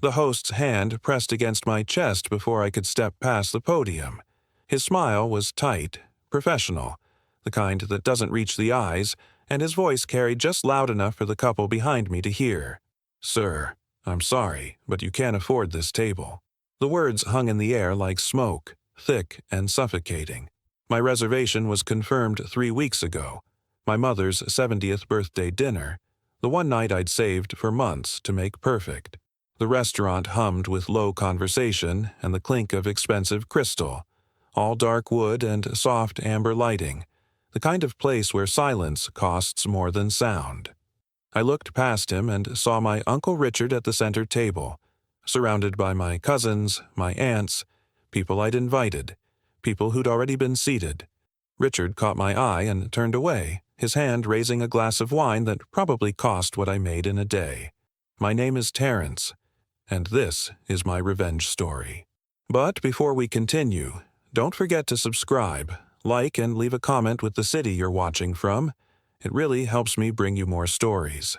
The host's hand pressed against my chest before I could step past the podium. His smile was tight, professional, the kind that doesn't reach the eyes, and his voice carried just loud enough for the couple behind me to hear. "Sir, I'm sorry, but you can't afford this table." The words hung in the air like smoke, thick and suffocating. My reservation was confirmed 3 weeks ago, my mother's 70th birthday dinner, the one night I'd saved for months to make perfect. The restaurant hummed with low conversation and the clink of expensive crystal, all dark wood and soft amber lighting, the kind of place where silence costs more than sound. I looked past him and saw my Uncle Richard at the center table, surrounded by my cousins, my aunts, people I'd invited, people who'd already been seated. Richard caught my eye and turned away, his hand raising a glass of wine that probably cost what I made in a day. My name is Terrence, and this is my revenge story. But before we continue, don't forget to subscribe, like, and leave a comment with the city you're watching from. It really helps me bring you more stories.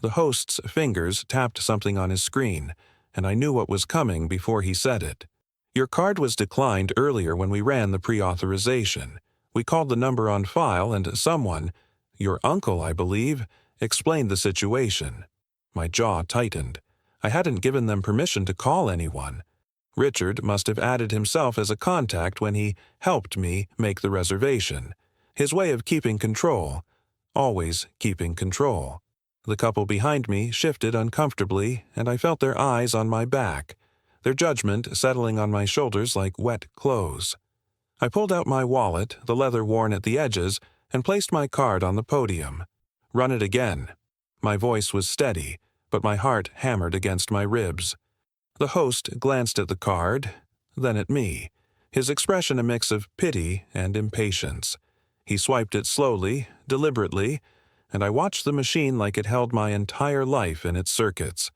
The host's fingers tapped something on his screen, and I knew what was coming before he said it. "Your card was declined earlier when we ran the pre-authorization. We called the number on file and someone, your uncle, I believe, explained the situation." My jaw tightened. I hadn't given them permission to call anyone. Richard must have added himself as a contact when he helped me make the reservation. His way of keeping control, always keeping control. The couple behind me shifted uncomfortably, and I felt their eyes on my back, their judgment settling on my shoulders like wet clothes. I pulled out my wallet, the leather worn at the edges, and placed my card on the podium. "Run it again." My voice was steady, but my heart hammered against my ribs. The host glanced at the card, then at me, his expression a mix of pity and impatience. He swiped it slowly, deliberately, and I watched the machine like it held my entire life in its circuits.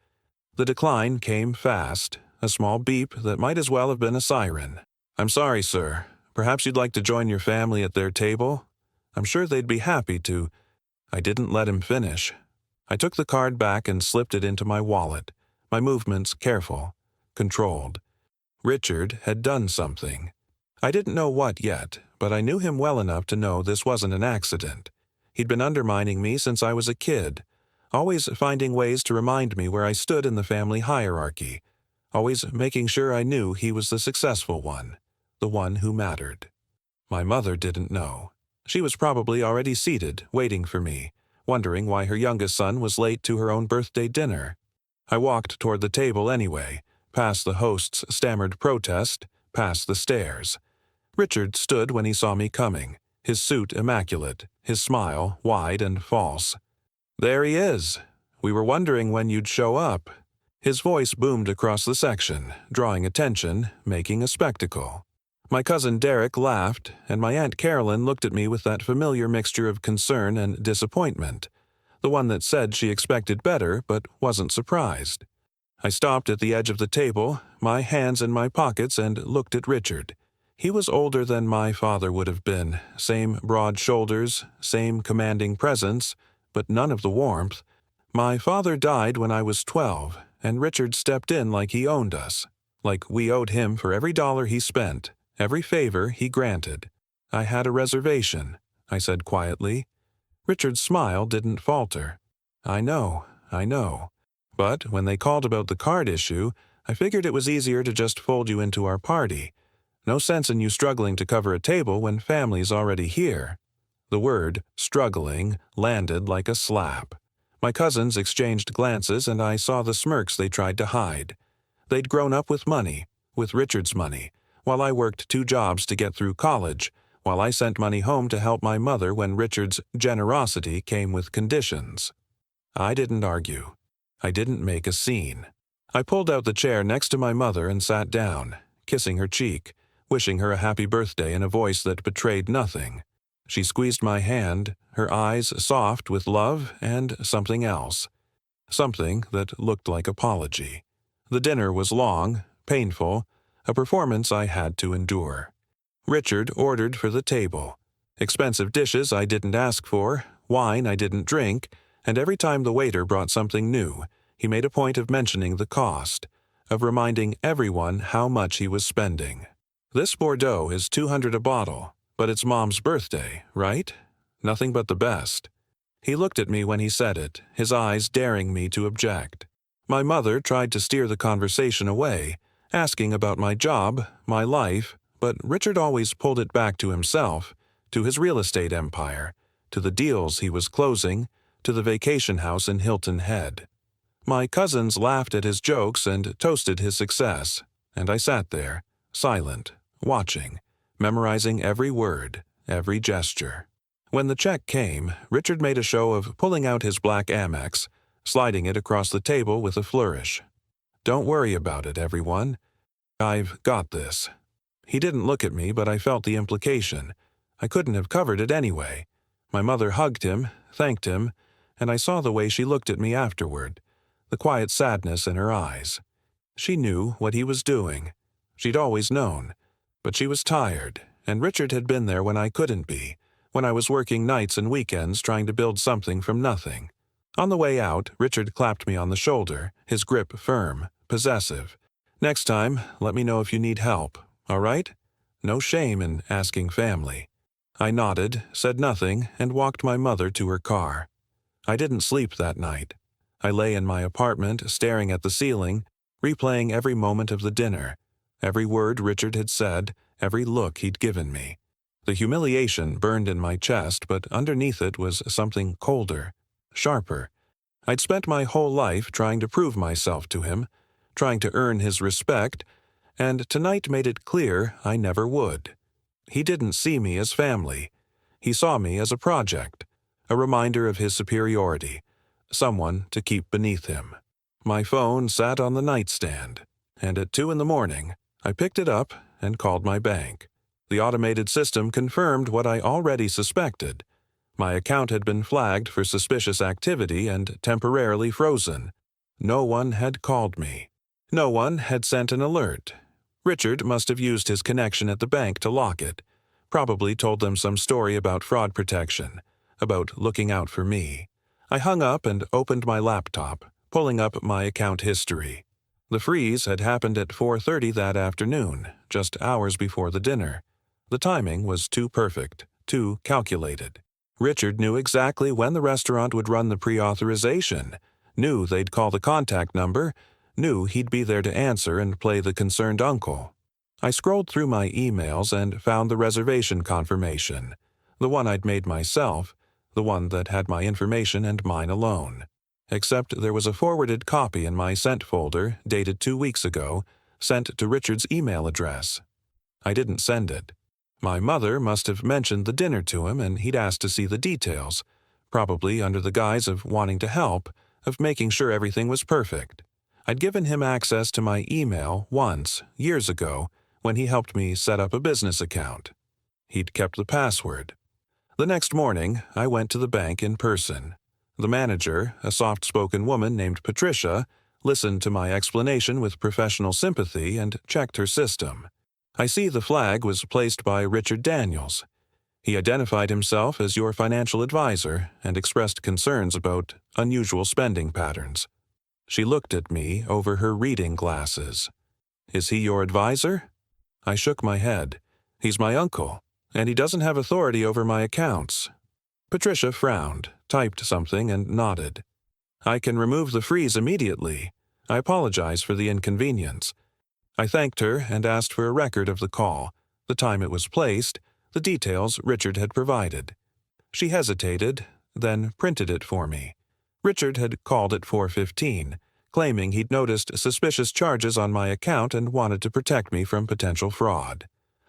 The decline came fast, a small beep that might as well have been a siren. "I'm sorry, sir. Perhaps you'd like to join your family at their table? I'm sure they'd be happy to." I didn't let him finish. I took the card back and slipped it into my wallet, my movements careful, controlled. Richard had done something. I didn't know what yet, but I knew him well enough to know this wasn't an accident. He'd been undermining me since I was a kid, always finding ways to remind me where I stood in the family hierarchy, always making sure I knew he was the successful one, the one who mattered. My mother didn't know. She was probably already seated, waiting for me, wondering why her youngest son was late to her own birthday dinner. I walked toward the table anyway, past the host's stammered protest, past the stairs. Richard stood when he saw me coming, his suit immaculate, his smile wide and false. "There he is. We were wondering when you'd show up." His voice boomed across the section, drawing attention, making a spectacle. My cousin Derek laughed, and my Aunt Carolyn looked at me with that familiar mixture of concern and disappointment, the one that said she expected better but wasn't surprised. I stopped at the edge of the table, my hands in my pockets, and looked at Richard. He was older than my father would have been, same broad shoulders, same commanding presence, but none of the warmth. My father died when I was 12, and Richard stepped in like he owned us, like we owed him for every dollar he spent, every favor he granted. "I had a reservation," I said quietly. Richard's smile didn't falter. I know. But when they called about the card issue, I figured it was easier to just fold you into our party. No sense in you struggling to cover a table when family's already here." The word, struggling, landed like a slap. My cousins exchanged glances, and I saw the smirks they tried to hide. They'd grown up with money, with Richard's money, while I worked 2 jobs to get through college, while I sent money home to help my mother when Richard's generosity came with conditions. I didn't argue. I didn't make a scene. I pulled out the chair next to my mother and sat down, kissing her cheek, wishing her a happy birthday in a voice that betrayed nothing. She squeezed my hand, her eyes soft with love and something else. Something that looked like apology. The dinner was long, painful, a performance I had to endure. Richard ordered for the table. Expensive dishes I didn't ask for, wine I didn't drink, and every time the waiter brought something new, he made a point of mentioning the cost, of reminding everyone how much he was spending. "This Bordeaux is $200 a bottle, but it's Mom's birthday, right? Nothing but the best." He looked at me when he said it, his eyes daring me to object. My mother tried to steer the conversation away, asking about my job, my life, but Richard always pulled it back to himself, to his real estate empire, to the deals he was closing, to the vacation house in Hilton Head. My cousins laughed at his jokes and toasted his success, and I sat there, silent, watching, memorizing every word, every gesture. When the check came, Richard made a show of pulling out his black Amex, sliding it across the table with a flourish. "Don't worry about it, everyone. I've got this." He didn't look at me, but I felt the implication. I couldn't have covered it anyway. My mother hugged him, thanked him, and I saw the way she looked at me afterward, the quiet sadness in her eyes. She knew what he was doing. She'd always known. But she was tired, and Richard had been there when I couldn't be, when I was working nights and weekends trying to build something from nothing. On the way out, Richard clapped me on the shoulder, his grip firm, possessive. "Next time, let me know if you need help, all right? No shame in asking family." I nodded, said nothing, and walked my mother to her car. I didn't sleep that night. I lay in my apartment, staring at the ceiling, replaying every moment of the dinner, every word Richard had said, every look he'd given me. The humiliation burned in my chest, but underneath it was something colder, sharper. I'd spent my whole life trying to prove myself to him, trying to earn his respect, and tonight made it clear I never would. He didn't see me as family. He saw me as a project, a reminder of his superiority, someone to keep beneath him. My phone sat on the nightstand, and at 2 a.m, I picked it up and called my bank. The automated system confirmed what I already suspected. My account had been flagged for suspicious activity and temporarily frozen. No one had called me. No one had sent an alert. Richard must have used his connection at the bank to lock it, probably told them some story about fraud protection, about looking out for me. I hung up and opened my laptop, pulling up my account history. The freeze had happened at 4:30 that afternoon, just hours before the dinner. The timing was too perfect, too calculated. Richard knew exactly when the restaurant would run the pre-authorization, knew they'd call the contact number, knew he'd be there to answer and play the concerned uncle. I scrolled through my emails and found the reservation confirmation, the one I'd made myself, the one that had my information and mine alone. Except there was a forwarded copy in my sent folder, dated 2 weeks ago, sent to Richard's email address. I didn't send it. My mother must have mentioned the dinner to him and he'd asked to see the details, probably under the guise of wanting to help, of making sure everything was perfect. I'd given him access to my email once, years ago, when he helped me set up a business account. He'd kept the password. The next morning, I went to the bank in person. The manager, a soft-spoken woman named Patricia, listened to my explanation with professional sympathy and checked her system. I see the flag was placed by Richard Daniels. He identified himself as your financial advisor and expressed concerns about unusual spending patterns. She looked at me over her reading glasses. "Is he your advisor?" I shook my head. "He's my uncle, and he doesn't have authority over my accounts." Patricia frowned, typed something, and nodded. "I can remove the freeze immediately. I apologize for the inconvenience." I thanked her and asked for a record of the call, the time it was placed, the details Richard had provided. She hesitated, then printed it for me. Richard had called at 4:15, claiming he'd noticed suspicious charges on my account and wanted to protect me from potential fraud.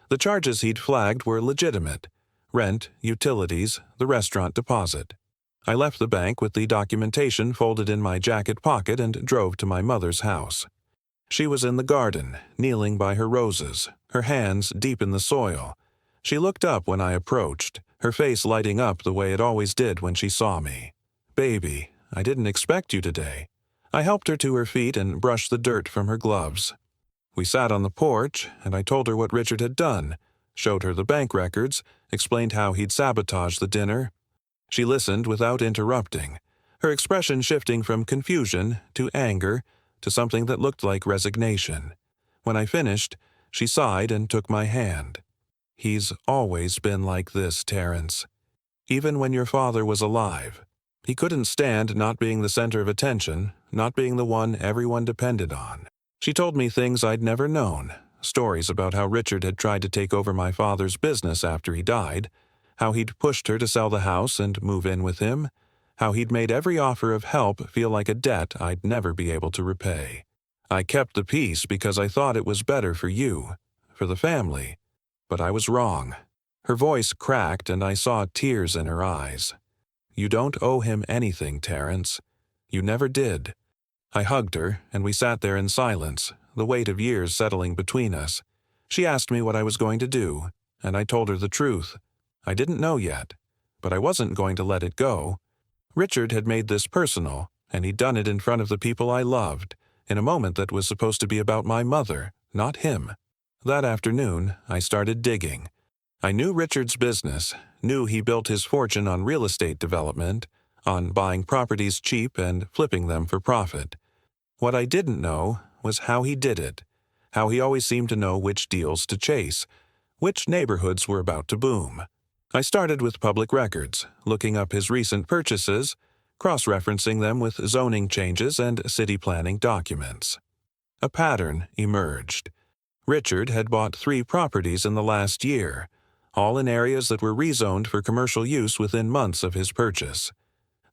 The charges he'd flagged were legitimate: rent, utilities, the restaurant deposit. I left the bank with the documentation folded in my jacket pocket and drove to my mother's house. She was in the garden, kneeling by her roses, her hands deep in the soil. She looked up when I approached, her face lighting up the way it always did when she saw me. "Baby, I didn't expect you today." I helped her to her feet and brushed the dirt from her gloves. We sat on the porch, and I told her what Richard had done, showed her the bank records, explained how he'd sabotaged the dinner. She listened without interrupting, her expression shifting from confusion to anger to something that looked like resignation. When I finished, she sighed and took my hand. "He's always been like this, Terrence. Even when your father was alive. He couldn't stand not being the center of attention, not being the one everyone depended on." She told me things I'd never known, stories about how Richard had tried to take over my father's business after he died, how he'd pushed her to sell the house and move in with him, how he'd made every offer of help feel like a debt I'd never be able to repay. "I kept the peace because I thought it was better for you, for the family, but I was wrong." Her voice cracked and I saw tears in her eyes. "You don't owe him anything, Terrence. You never did." I hugged her, and we sat there in silence, the weight of years settling between us. She asked me what I was going to do, and I told her the truth. I didn't know yet, but I wasn't going to let it go. Richard had made this personal, and he'd done it in front of the people I loved, in a moment that was supposed to be about my mother, not him. That afternoon, I started digging. I knew Richard's business, knew he built his fortune on real estate development, on buying properties cheap and flipping them for profit. What I didn't know was how he did it, how he always seemed to know which deals to chase, which neighborhoods were about to boom. I started with public records, looking up his recent purchases, cross-referencing them with zoning changes and city planning documents. A pattern emerged. Richard had bought 3 properties in the last year, all in areas that were rezoned for commercial use within months of his purchase.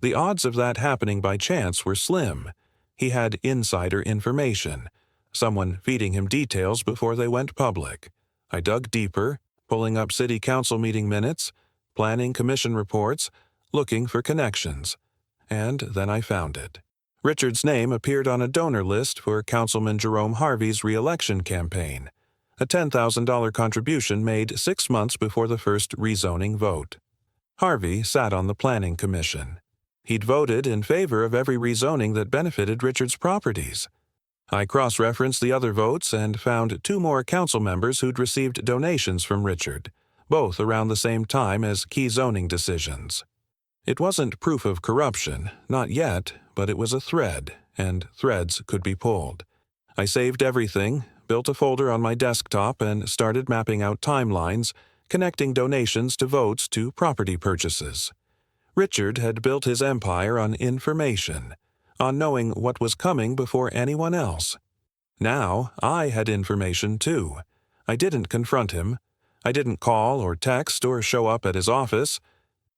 The odds of that happening by chance were slim. He had insider information, someone feeding him details before they went public. I dug deeper, pulling up city council meeting minutes, planning commission reports, looking for connections. And then I found it. Richard's name appeared on a donor list for Councilman Jerome Harvey's re-election campaign, a $10,000 contribution made 6 months before the first rezoning vote. Harvey sat on the planning commission. He'd voted in favor of every rezoning that benefited Richard's properties. I cross-referenced the other votes and found 2 more council members who'd received donations from Richard, both around the same time as key zoning decisions. It wasn't proof of corruption, not yet, but it was a thread, and threads could be pulled. I saved everything, built a folder on my desktop, and started mapping out timelines, connecting donations to votes to property purchases. Richard had built his empire on information, on knowing what was coming before anyone else. Now I had information too. I didn't confront him. I didn't call or text or show up at his office.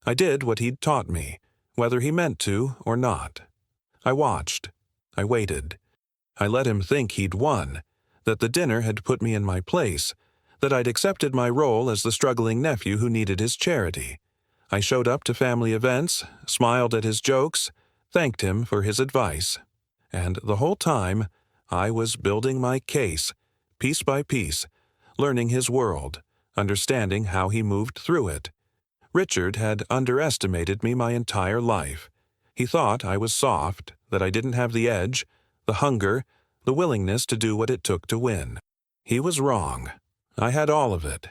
I did what he'd taught me, whether he meant to or not. I watched. I waited. I let him think he'd won, that the dinner had put me in my place, that I'd accepted my role as the struggling nephew who needed his charity. I showed up to family events, smiled at his jokes, thanked him for his advice. And the whole time, I was building my case, piece by piece, learning his world, understanding how he moved through it. Richard had underestimated me my entire life. He thought I was soft, that I didn't have the edge, the hunger, the willingness to do what it took to win. He was wrong. I had all of it.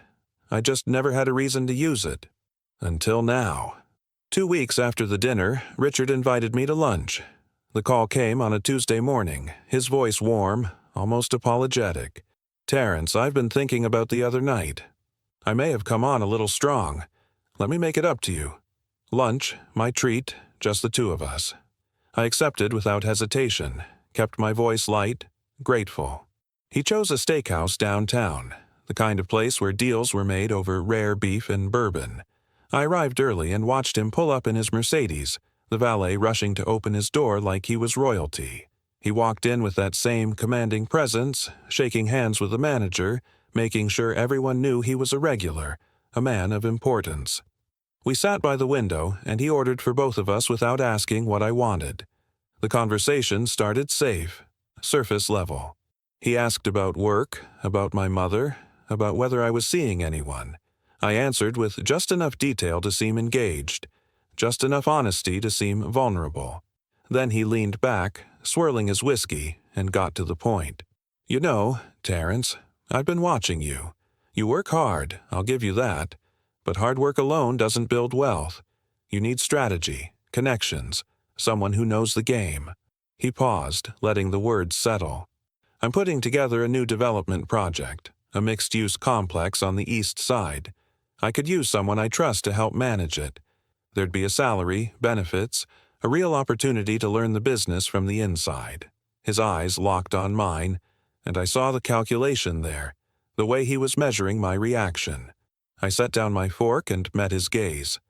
I just never had a reason to use it. Until now. 2 weeks after the dinner, Richard invited me to lunch. The call came on a Tuesday morning, his voice warm, almost apologetic. "Terrence, I've been thinking about the other night. I may have come on a little strong. Let me make it up to you." Lunch, my treat, just the 2 of us. I accepted without hesitation, kept my voice light, grateful. He chose a steakhouse downtown, the kind of place where deals were made over rare beef and bourbon. I arrived early and watched him pull up in his Mercedes, the valet rushing to open his door like he was royalty. He walked in with that same commanding presence, shaking hands with the manager, making sure everyone knew he was a regular, a man of importance. We sat by the window, and he ordered for both of us without asking what I wanted. The conversation started safe, surface level. He asked about work, about my mother, about whether I was seeing anyone. I answered with just enough detail to seem engaged, just enough honesty to seem vulnerable. Then he leaned back, swirling his whiskey, and got to the point. "You know, Terrence, I've been watching you. You work hard, I'll give you that. But hard work alone doesn't build wealth. You need strategy, connections, someone who knows the game." He paused, letting the words settle. I'm putting together a new development project, a mixed-use complex on the east side. I could use someone I trust to help manage it. There'd be a salary, benefits, a real opportunity to learn the business from the inside. His eyes locked on mine, and I saw the calculation there, the way he was measuring my reaction. I set down my fork and met his gaze.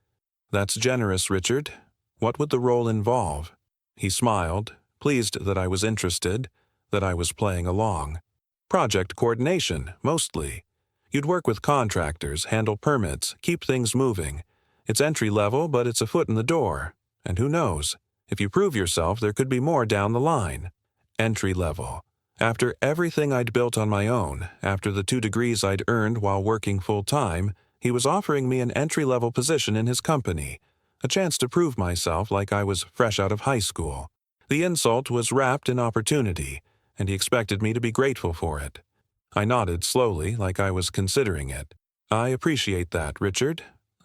That's generous, Richard. What would the role involve? He smiled, pleased that I was interested, that I was playing along. Project coordination, mostly. You'd work with contractors, handle permits, keep things moving. It's entry-level, but it's a foot in the door. And who knows? If you prove yourself, there could be more down the line. Entry-level. After everything I'd built on my own, after the 2 degrees I'd earned while working full-time, he was offering me an entry-level position in his company, a chance to prove myself like I was fresh out of high school. The insult was wrapped in opportunity, and he expected me to be grateful for it. I nodded slowly, like I was considering it. I appreciate that, Richard.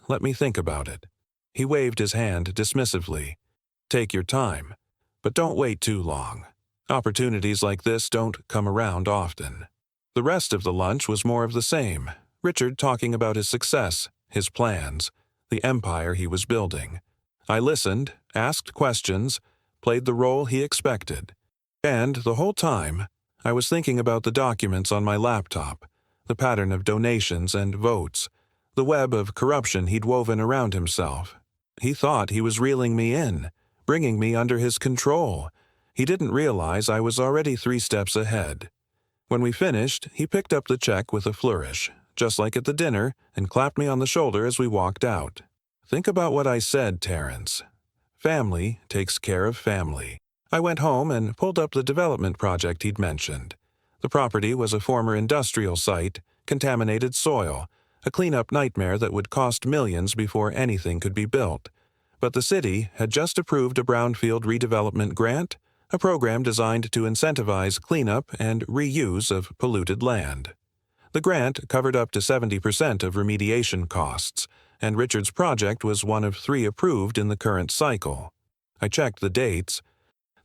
Let me think about it. He waved his hand dismissively. Take your time, but don't wait too long. Opportunities like this don't come around often. The rest of the lunch was more of the same. Richard talking about his success, his plans, the empire he was building. I listened, asked questions, played the role he expected. And the whole time, I was thinking about the documents on my laptop, the pattern of donations and votes, the web of corruption he'd woven around himself. He thought he was reeling me in, bringing me under his control. He didn't realize I was already 3 steps ahead. When we finished, he picked up the check with a flourish, just like at the dinner, and clapped me on the shoulder as we walked out. Think about what I said, Terrence. Family takes care of family. I went home and pulled up the development project he'd mentioned. The property was a former industrial site, contaminated soil, a cleanup nightmare that would cost millions before anything could be built. But the city had just approved a brownfield redevelopment grant, a program designed to incentivize cleanup and reuse of polluted land. The grant covered up to 70% of remediation costs, and Richard's project was one of 3 approved in the current cycle. I checked the dates.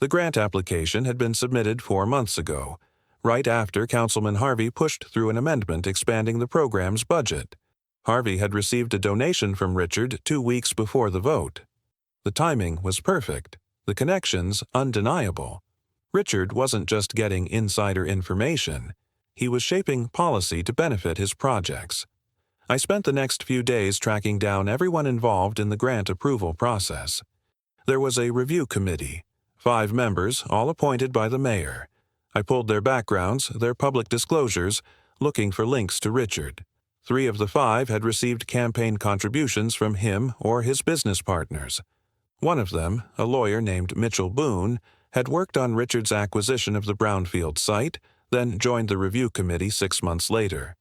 The grant application had been submitted 4 months ago, right after Councilman Harvey pushed through an amendment expanding the program's budget. Harvey had received a donation from Richard 2 weeks before the vote. The timing was perfect, the connections undeniable. Richard wasn't just getting insider information, he was shaping policy to benefit his projects. I spent the next few days tracking down everyone involved in the grant approval process. There was a review committee, 5 members, all appointed by the mayor. I pulled their backgrounds, their public disclosures, looking for links to Richard. 3 of the 5 had received campaign contributions from him or his business partners. One of them, a lawyer named Mitchell Boone, had worked on Richard's acquisition of the brownfield site, then joined the review committee 6 months later.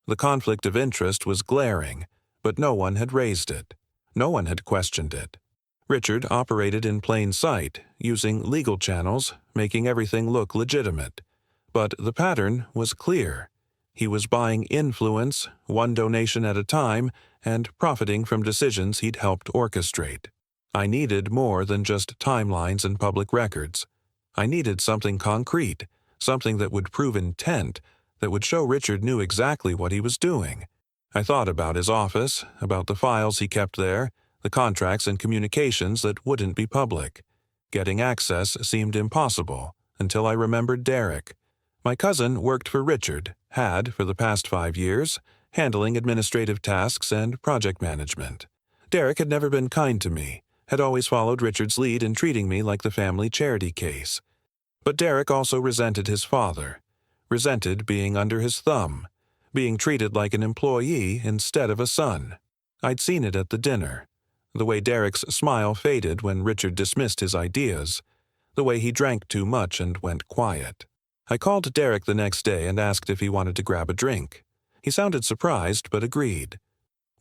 The conflict of interest was glaring, but no one had raised it. No one had questioned it. Richard operated in plain sight, using legal channels, making everything look legitimate. But the pattern was clear. He was buying influence, 1 donation at a time, and profiting from decisions he'd helped orchestrate. I needed more than just timelines and public records. I needed something concrete, something that would prove intent, that would show Richard knew exactly what he was doing. I thought about his office, about the files he kept there, the contracts and communications that wouldn't be public. Getting access seemed impossible, until I remembered Derek. My cousin worked for Richard, had, for the past 5 years, handling administrative tasks and project management. Derek had never been kind to me, had always followed Richard's lead in treating me like the family charity case. But Derek also resented his father, resented being under his thumb, being treated like an employee instead of a son. I'd seen it at the dinner. The way Derek's smile faded when Richard dismissed his ideas, the way he drank too much and went quiet. I called Derek the next day and asked if he wanted to grab a drink. He sounded surprised but agreed.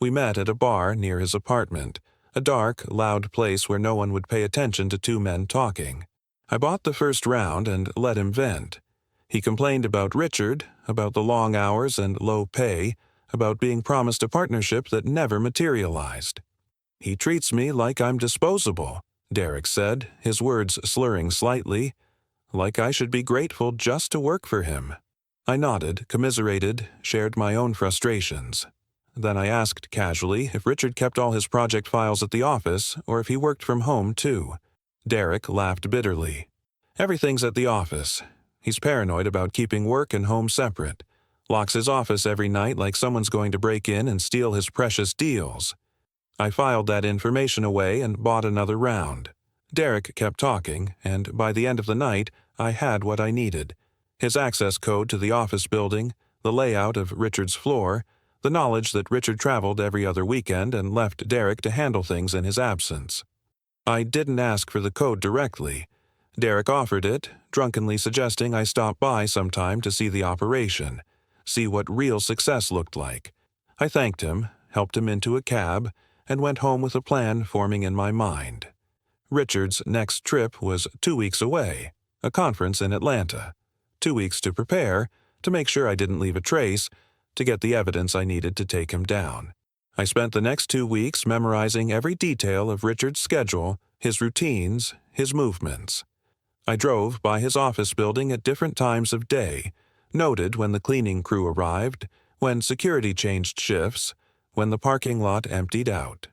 We met at a bar near his apartment, a dark, loud place where no one would pay attention to 2 men talking. I bought the first round and let him vent. He complained about Richard, about the long hours and low pay, about being promised a partnership that never materialized. "He treats me like I'm disposable," Derek said, his words slurring slightly. like I should be grateful just to work for him. I nodded, commiserated, shared my own frustrations. Then I asked casually if Richard kept all his project files at the office or if he worked from home too. Derek laughed bitterly. Everything's at the office. He's paranoid about keeping work and home separate. Locks his office every night like someone's going to break in and steal his precious deals. I filed that information away and bought another round. Derek kept talking, and by the end of the night, I had what I needed. His access code to the office building, the layout of Richard's floor, the knowledge that Richard traveled every other weekend and left Derek to handle things in his absence. I didn't ask for the code directly. Derek offered it, drunkenly suggesting I stop by sometime to see the operation, see what real success looked like. I thanked him, helped him into a cab, and went home with a plan forming in my mind. Richard's next trip was 2 weeks away, a conference in Atlanta. 2 weeks to prepare, to make sure I didn't leave a trace, to get the evidence I needed to take him down. I spent the next 2 weeks memorizing every detail of Richard's schedule, his routines, his movements. I drove by his office building at different times of day, noted when the cleaning crew arrived, when security changed shifts, when the parking lot emptied out.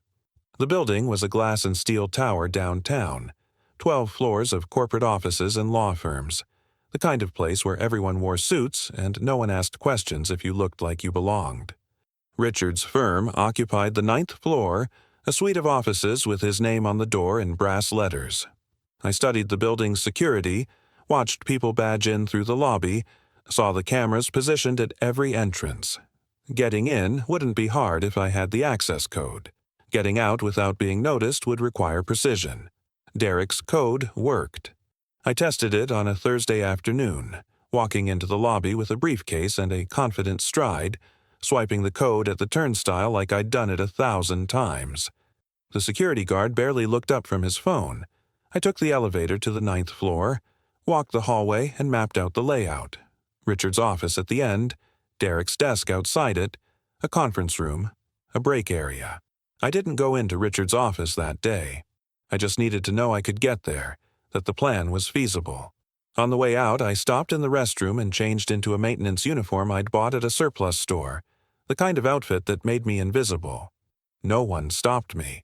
The building was a glass and steel tower downtown, 12 floors of corporate offices and law firms, the kind of place where everyone wore suits and no one asked questions if you looked like you belonged. Richard's firm occupied the 9th floor, a suite of offices with his name on the door in brass letters. I studied the building's security, watched people badge in through the lobby, saw the cameras positioned at every entrance. Getting in wouldn't be hard if I had the access code. Getting out without being noticed would require precision. Derek's code worked. I tested it on a Thursday afternoon, walking into the lobby with a briefcase and a confident stride, swiping the code at the turnstile like I'd done it 1,000 times. The security guard barely looked up from his phone. I took the elevator to the 9th floor, walked the hallway and mapped out the layout. Richard's office at the end, Derek's desk outside it, a conference room, a break area. I didn't go into Richard's office that day. I just needed to know I could get there, that the plan was feasible. On the way out, I stopped in the restroom and changed into a maintenance uniform I'd bought at a surplus store, the kind of outfit that made me invisible. No one stopped me.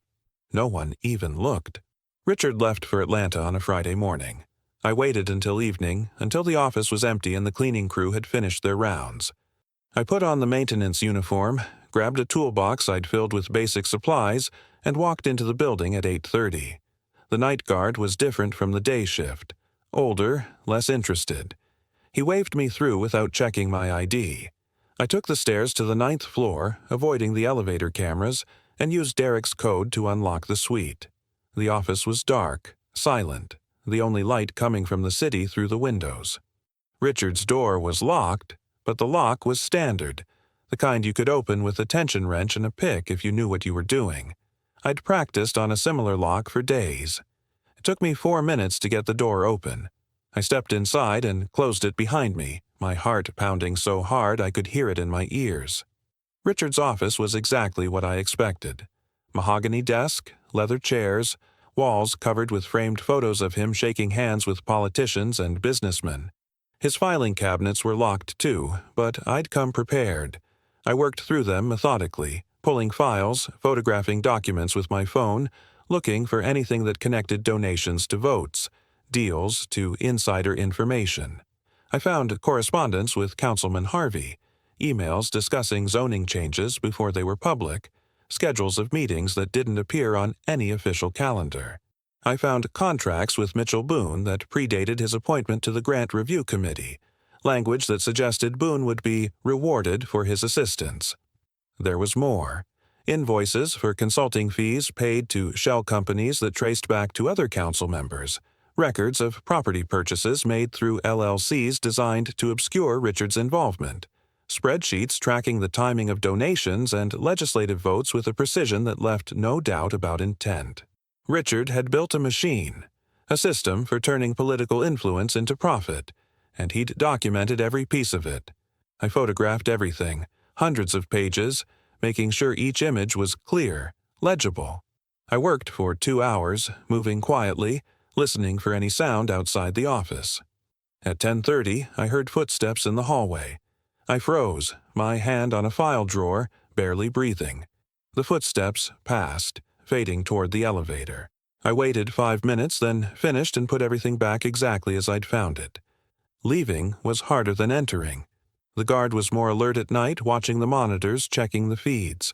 No one even looked. Richard left for Atlanta on a Friday morning. I waited until evening, until the office was empty and the cleaning crew had finished their rounds. I put on the maintenance uniform, grabbed a toolbox I'd filled with basic supplies, and walked into the building at 8:30. The night guard was different from the day shift. Older, less interested. He waved me through without checking my ID. I took the stairs to the 9th floor, avoiding the elevator cameras, and used Derek's code to unlock the suite. The office was dark, silent, the only light coming from the city through the windows. Richard's door was locked, but the lock was standard, the kind you could open with a tension wrench and a pick if you knew what you were doing. I'd practiced on a similar lock for days. It took me 4 minutes to get the door open. I stepped inside and closed it behind me, my heart pounding so hard I could hear it in my ears. Richard's office was exactly what I expected. Mahogany desk, leather chairs, walls covered with framed photos of him shaking hands with politicians and businessmen. His filing cabinets were locked too, but I'd come prepared. I worked through them methodically, pulling files, photographing documents with my phone, looking for anything that connected donations to votes, deals to insider information. I found correspondence with Councilman Harvey, emails discussing zoning changes before they were public, schedules of meetings that didn't appear on any official calendar. I found contracts with Mitchell Boone that predated his appointment to the Grant Review Committee, language that suggested Boone would be rewarded for his assistance. There was more. Invoices for consulting fees paid to shell companies that traced back to other council members, records of property purchases made through LLCs designed to obscure Richard's involvement, spreadsheets tracking the timing of donations and legislative votes with a precision that left no doubt about intent. Richard had built a machine, a system for turning political influence into profit, and he'd documented every piece of it. I photographed everything, hundreds of pages, making sure each image was clear, legible. I worked for 2 hours, moving quietly, listening for any sound outside the office. At 10:30, I heard footsteps in the hallway. I froze, my hand on a file drawer, barely breathing. The footsteps passed, fading toward the elevator. I waited 5 minutes, then finished and put everything back exactly as I'd found it. Leaving was harder than entering. The guard was more alert at night, watching the monitors, checking the feeds.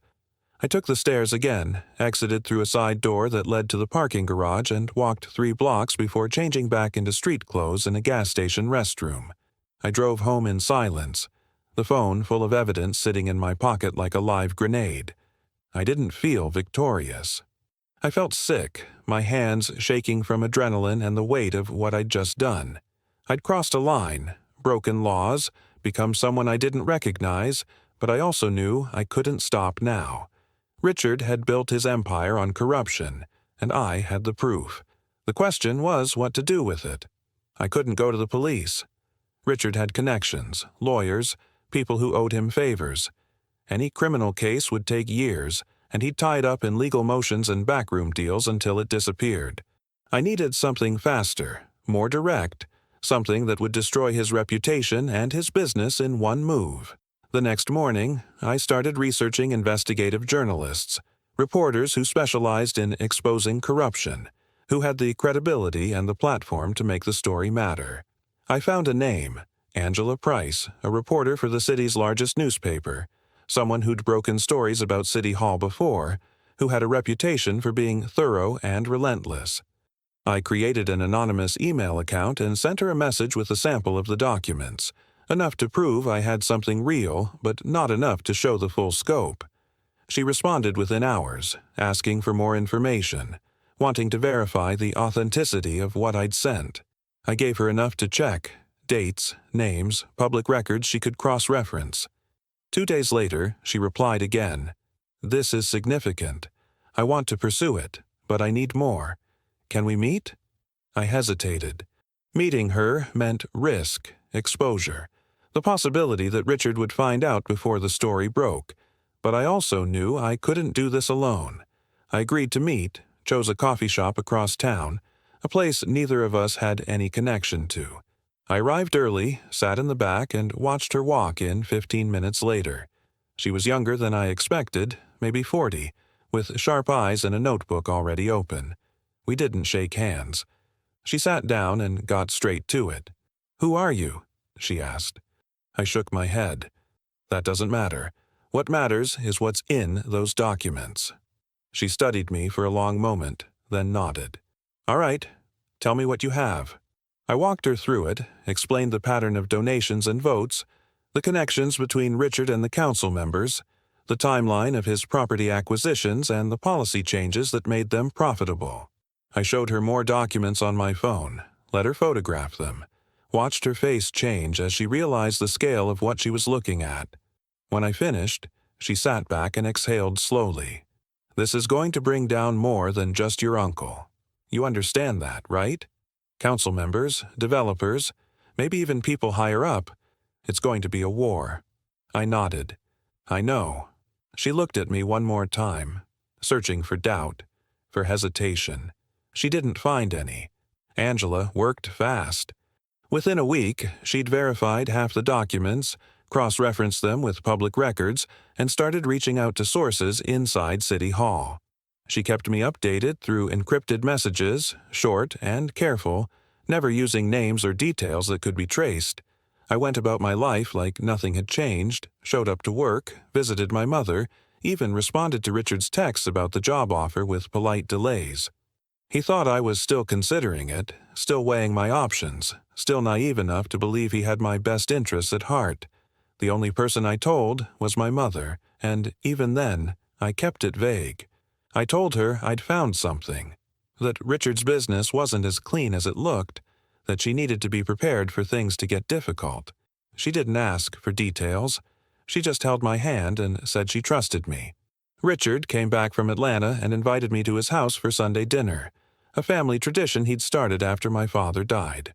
I took the stairs again, exited through a side door that led to the parking garage, and walked 3 blocks before changing back into street clothes in a gas station restroom. I drove home in silence, the phone full of evidence sitting in my pocket like a live grenade. I didn't feel victorious. I felt sick, my hands shaking from adrenaline and the weight of what I'd just done. I'd crossed a line, broken laws, become someone I didn't recognize, but I also knew I couldn't stop now. Richard had built his empire on corruption, and I had the proof. The question was what to do with it. I couldn't go to the police. Richard had connections, lawyers, people who owed him favors. Any criminal case would take years, and he'd tied up in legal motions and backroom deals until it disappeared. I needed something faster, more direct, something that would destroy his reputation and his business in one move. The next morning, I started researching investigative journalists, reporters who specialized in exposing corruption, who had the credibility and the platform to make the story matter. I found a name, Angela Price, a reporter for the city's largest newspaper, someone who'd broken stories about City Hall before, who had a reputation for being thorough and relentless. I created an anonymous email account and sent her a message with a sample of the documents, enough to prove I had something real, but not enough to show the full scope. She responded within hours, asking for more information, wanting to verify the authenticity of what I'd sent. I gave her enough to check, dates, names, public records she could cross-reference. 2 days later, she replied again. "This is significant. I want to pursue it, but I need more. Can we meet?" I hesitated. Meeting her meant risk, exposure, the possibility that Richard would find out before the story broke. But I also knew I couldn't do this alone. I agreed to meet, chose a coffee shop across town, a place neither of us had any connection to. I arrived early, sat in the back, and watched her walk in 15 minutes later. She was younger than I expected, maybe 40, with sharp eyes and a notebook already open. We didn't shake hands. She sat down and got straight to it. "Who are you?" she asked. I shook my head. "That doesn't matter. What matters is what's in those documents." She studied me for a long moment, then nodded. "All right, tell me what you have." I walked her through it, explained the pattern of donations and votes, the connections between Richard and the council members, the timeline of his property acquisitions, and the policy changes that made them profitable. I showed her more documents on my phone, let her photograph them, watched her face change as she realized the scale of what she was looking at. When I finished, she sat back and exhaled slowly. "This is going to bring down more than just your uncle. You understand that, right? Council members, developers, maybe even people higher up. It's going to be a war." I nodded. "I know." She looked at me one more time, searching for doubt, for hesitation. She didn't find any. Angela worked fast. Within a week, she'd verified half the documents, cross-referenced them with public records, and started reaching out to sources inside City Hall. She kept me updated through encrypted messages, short and careful, never using names or details that could be traced. I went about my life like nothing had changed, showed up to work, visited my mother, even responded to Richard's texts about the job offer with polite delays. He thought I was still considering it, still weighing my options, still naive enough to believe he had my best interests at heart. The only person I told was my mother, and even then, I kept it vague. I told her I'd found something, that Richard's business wasn't as clean as it looked, that she needed to be prepared for things to get difficult. She didn't ask for details. She just held my hand and said she trusted me. Richard came back from Atlanta and invited me to his house for Sunday dinner, a family tradition he'd started after my father died.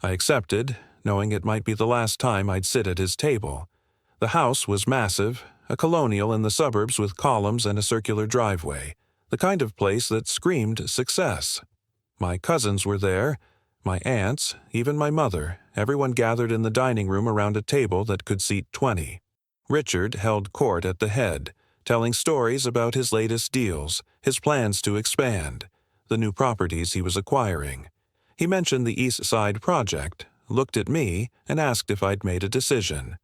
I accepted, knowing it might be the last time I'd sit at his table. The house was massive, a colonial in the suburbs with columns and a circular driveway, the kind of place that screamed success. My cousins were there, my aunts, even my mother, everyone gathered in the dining room around a table that could seat 20. Richard held court at the head, telling stories about his latest deals, his plans to expand, the new properties he was acquiring. He mentioned the East Side project, looked at me, and asked if I'd made a decision.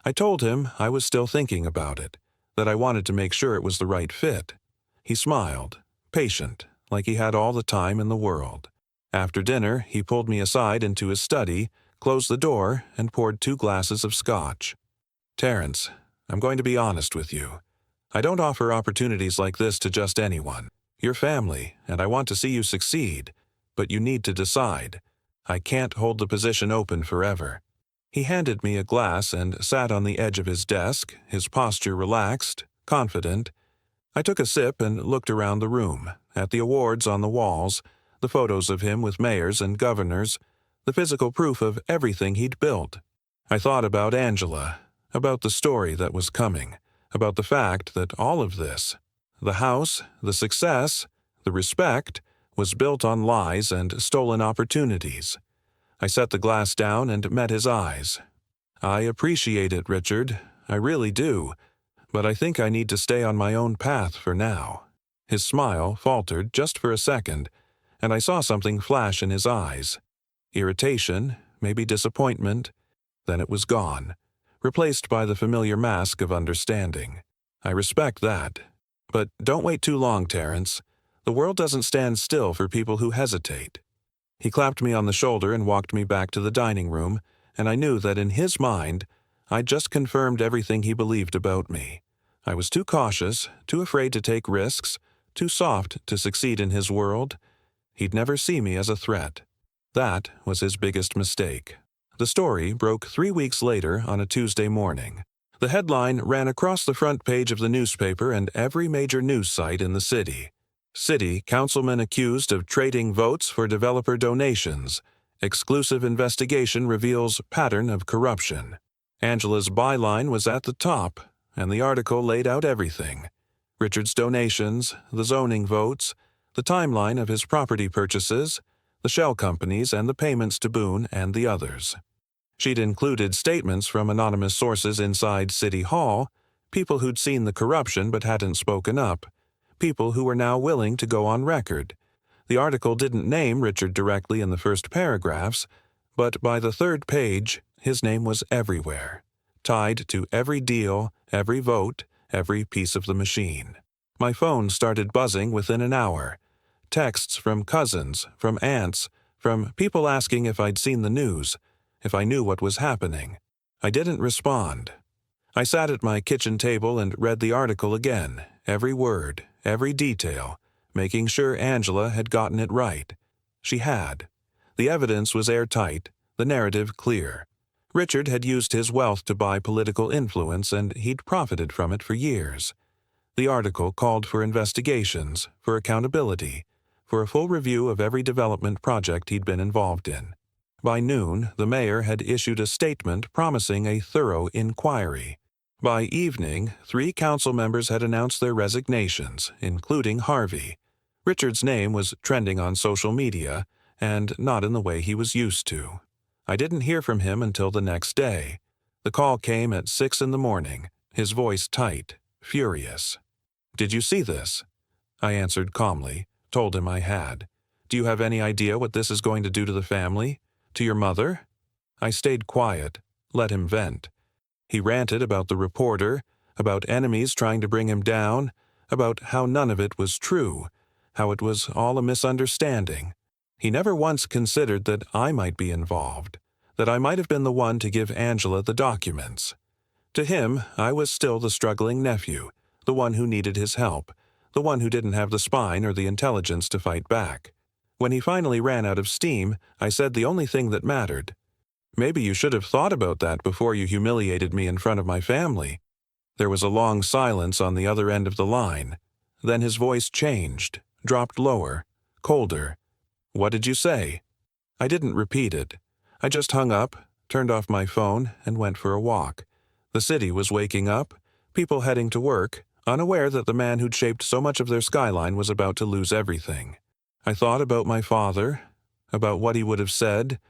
I told him I was still thinking about it, that I wanted to make sure it was the right fit. He smiled, patient, like he had all the time in the world. After dinner, he pulled me aside into his study, closed the door, and poured 2 glasses of scotch. "Terence, I'm going to be honest with you. I don't offer opportunities like this to just anyone. You're family, and I want to see you succeed, but you need to decide. I can't hold the position open forever." He handed me a glass and sat on the edge of his desk, his posture relaxed, confident. I took a sip and looked around the room, at the awards on the walls, the photos of him with mayors and governors, the physical proof of everything he'd built. I thought about Angela, about the story that was coming, about the fact that all of this, the house, the success, the respect, was built on lies and stolen opportunities. I set the glass down and met his eyes. "I appreciate it, Richard. I really do. But I think I need to stay on my own path for now." His smile faltered just for a second, and I saw something flash in his eyes. Irritation, maybe disappointment. Then it was gone, replaced by the familiar mask of understanding. "I respect that. But don't wait too long, Terence. The world doesn't stand still for people who hesitate." He clapped me on the shoulder and walked me back to the dining room, and I knew that in his mind, I'd just confirmed everything he believed about me. I was too cautious, too afraid to take risks, too soft to succeed in his world. He'd never see me as a threat. That was his biggest mistake. The story broke 3 weeks later on a Tuesday morning. The headline ran across the front page of the newspaper and every major news site in the city. "City councilman accused of trading votes for developer donations. Exclusive investigation reveals pattern of corruption." Angela's byline was at the top, and the article laid out everything. Richard's donations, the zoning votes, the timeline of his property purchases, the shell companies and the payments to Boone and the others. She'd included statements from anonymous sources inside City Hall, people who'd seen the corruption but hadn't spoken up, people who were now willing to go on record. The article didn't name Richard directly in the first paragraphs, but by the 3rd page, his name was everywhere, tied to every deal, every vote, every piece of the machine. My phone started buzzing within an hour. Texts from cousins, from aunts, from people asking if I'd seen the news, if I knew what was happening. I didn't respond. I sat at my kitchen table and read the article again, every word, every detail, making sure Angela had gotten it right. She had. The evidence was airtight, the narrative clear. Richard had used his wealth to buy political influence, and he'd profited from it for years. The article called for investigations, for accountability, for a full review of every development project he'd been involved in. By noon, the mayor had issued a statement promising a thorough inquiry. By evening, 3 council members had announced their resignations, including Harvey. Richard's name was trending on social media, and not in the way he was used to. I didn't hear from him until the next day. The call came at 6 in the morning, his voice tight, furious. "Did you see this?" I answered calmly, told him I had. "Do you have any idea what this is going to do to the family? To your mother?" I stayed quiet, let him vent. He ranted about the reporter, about enemies trying to bring him down, about how none of it was true, how it was all a misunderstanding. He never once considered that I might be involved, that I might have been the one to give Angela the documents. To him, I was still the struggling nephew, the one who needed his help, the one who didn't have the spine or the intelligence to fight back. When he finally ran out of steam, I said the only thing that mattered. "Maybe you should have thought about that before you humiliated me in front of my family." There was a long silence on the other end of the line. Then his voice changed, dropped lower, colder. "What did you say?" I didn't repeat it. I just hung up, turned off my phone, and went for a walk. The city was waking up, people heading to work, unaware that the man who'd shaped so much of their skyline was about to lose everything. I thought about my father, about what he would have said,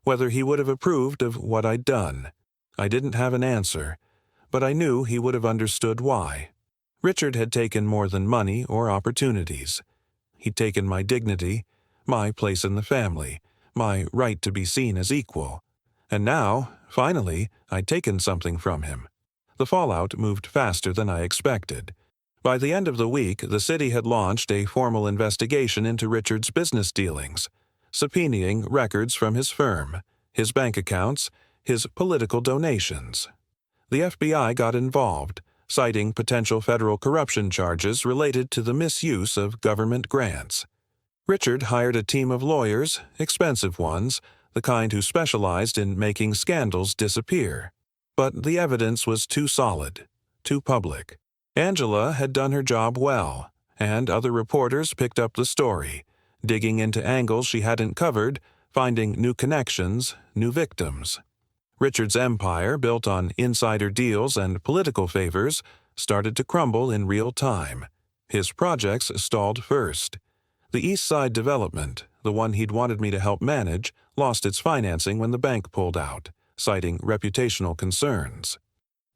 whether he would have approved of what I'd done. I didn't have an answer, but I knew he would have understood why. Richard had taken more than money or opportunities. He'd taken my dignity, my place in the family, my right to be seen as equal. And now, finally, I'd taken something from him. The fallout moved faster than I expected. By the end of the week, the city had launched a formal investigation into Richard's business dealings, subpoenaing records from his firm, his bank accounts, his political donations. The FBI got involved, citing potential federal corruption charges related to the misuse of government grants. Richard hired a team of lawyers, expensive ones, the kind who specialized in making scandals disappear. But the evidence was too solid, too public. Angela had done her job well, and other reporters picked up the story, digging into angles she hadn't covered, finding new connections, new victims. Richard's empire, built on insider deals and political favors, started to crumble in real time. His projects stalled first. The East Side development, the one he'd wanted me to help manage, lost its financing when the bank pulled out, citing reputational concerns.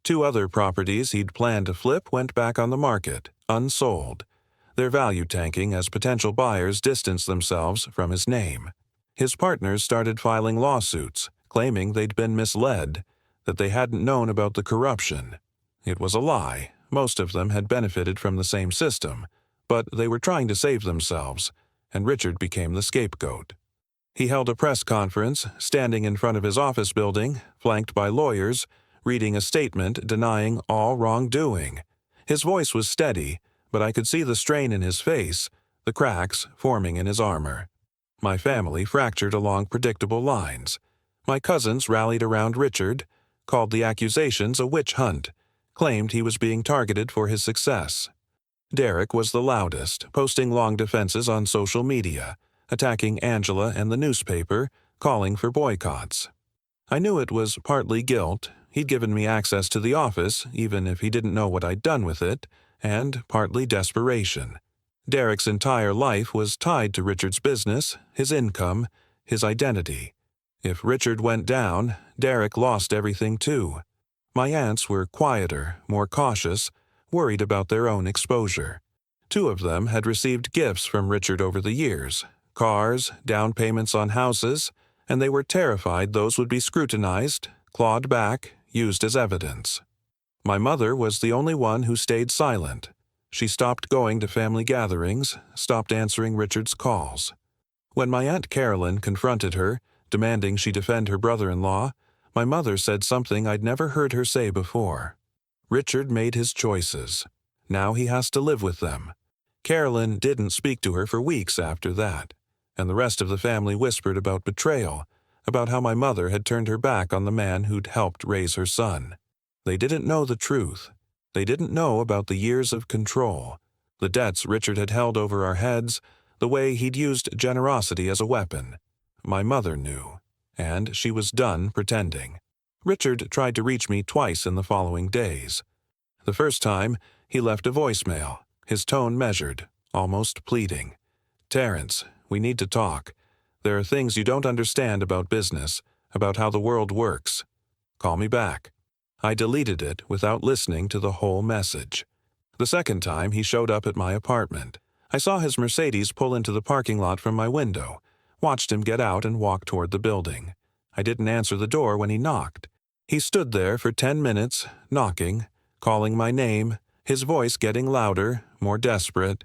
2 other properties he'd planned to flip went back on the market, unsold, their value tanking as potential buyers distanced themselves from his name. His partners started filing lawsuits, claiming they'd been misled, that they hadn't known about the corruption. It was a lie. Most of them had benefited from the same system, but they were trying to save themselves, and Richard became the scapegoat. He held a press conference, standing in front of his office building, flanked by lawyers, reading a statement denying all wrongdoing. His voice was steady, but I could see the strain in his face, the cracks forming in his armor. My family fractured along predictable lines. My cousins rallied around Richard, called the accusations a witch hunt, claimed he was being targeted for his success. Derek was the loudest, posting long defenses on social media, attacking Angela and the newspaper, calling for boycotts. I knew it was partly guilt. He'd given me access to the office, even if he didn't know what I'd done with it, and partly desperation. Derek's entire life was tied to Richard's business, his income, his identity. If Richard went down, Derek lost everything too. My aunts were quieter, more cautious, worried about their own exposure. 2 of them had received gifts from Richard over the years, cars, down payments on houses, and they were terrified those would be scrutinized, clawed back, used as evidence. My mother was the only one who stayed silent. She stopped going to family gatherings, stopped answering Richard's calls. When my Aunt Carolyn confronted her, demanding she defend her brother-in-law, my mother said something I'd never heard her say before. Richard made his choices. Now he has to live with them. Carolyn didn't speak to her for weeks after that, and the rest of the family whispered about betrayal, about how my mother had turned her back on the man who'd helped raise her son. They didn't know the truth. They didn't know about the years of control, the debts Richard had held over our heads, the way he'd used generosity as a weapon. My mother knew, and she was done pretending. Richard tried to reach me twice in the following days. The first time, he left a voicemail, his tone measured, almost pleading. "Terrence, we need to talk. There are things you don't understand about business, about how the world works. Call me back." I deleted it without listening to the whole message. The second time, he showed up at my apartment. I saw his Mercedes pull into the parking lot from my window, watched him get out and walk toward the building. I didn't answer the door when he knocked. He stood there for 10 minutes, knocking, calling my name, his voice getting louder, more desperate.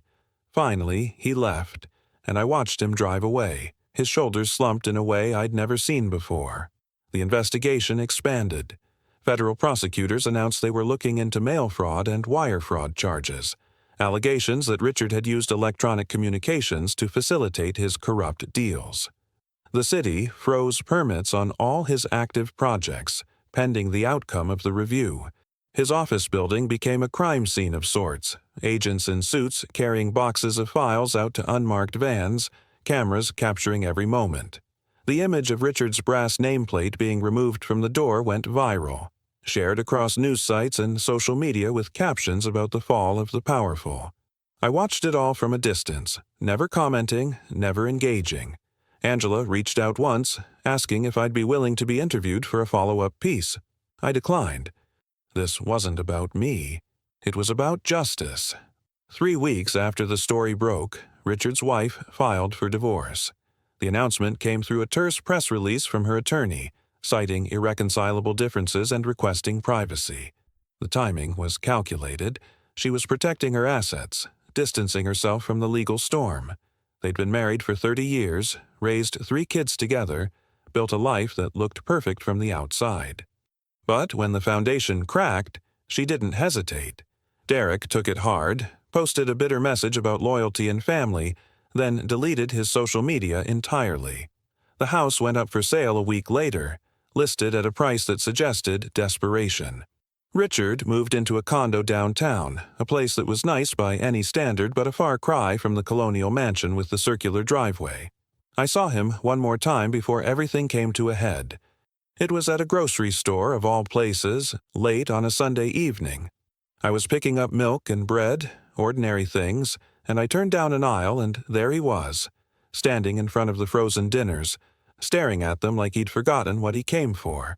Finally, he left, and I watched him drive away, his shoulders slumped in a way I'd never seen before. The investigation expanded. Federal prosecutors announced they were looking into mail fraud and wire fraud charges, allegations that Richard had used electronic communications to facilitate his corrupt deals. The city froze permits on all his active projects, pending the outcome of the review. His office building became a crime scene of sorts, agents in suits carrying boxes of files out to unmarked vans, cameras capturing every moment. The image of Richard's brass nameplate being removed from the door went viral, shared across news sites and social media with captions about the fall of the powerful. I watched it all from a distance, never commenting, never engaging. Angela reached out once, asking if I'd be willing to be interviewed for a follow-up piece. I declined. This wasn't about me. It was about justice. 3 weeks after the story broke, Richard's wife filed for divorce. The announcement came through a terse press release from her attorney, citing irreconcilable differences and requesting privacy. The timing was calculated. She was protecting her assets, distancing herself from the legal storm. They'd been married for 30 years, raised 3 kids together, built a life that looked perfect from the outside. But when the foundation cracked, she didn't hesitate. Derek took it hard, posted a bitter message about loyalty and family, then deleted his social media entirely. The house went up for sale a week later, listed at a price that suggested desperation. Richard moved into a condo downtown, a place that was nice by any standard but a far cry from the colonial mansion with the circular driveway. I saw him one more time before everything came to a head. It was at a grocery store of all places, late on a Sunday evening. I was picking up milk and bread, ordinary things, and I turned down an aisle and there he was, standing in front of the frozen dinners, staring at them like he'd forgotten what he came for.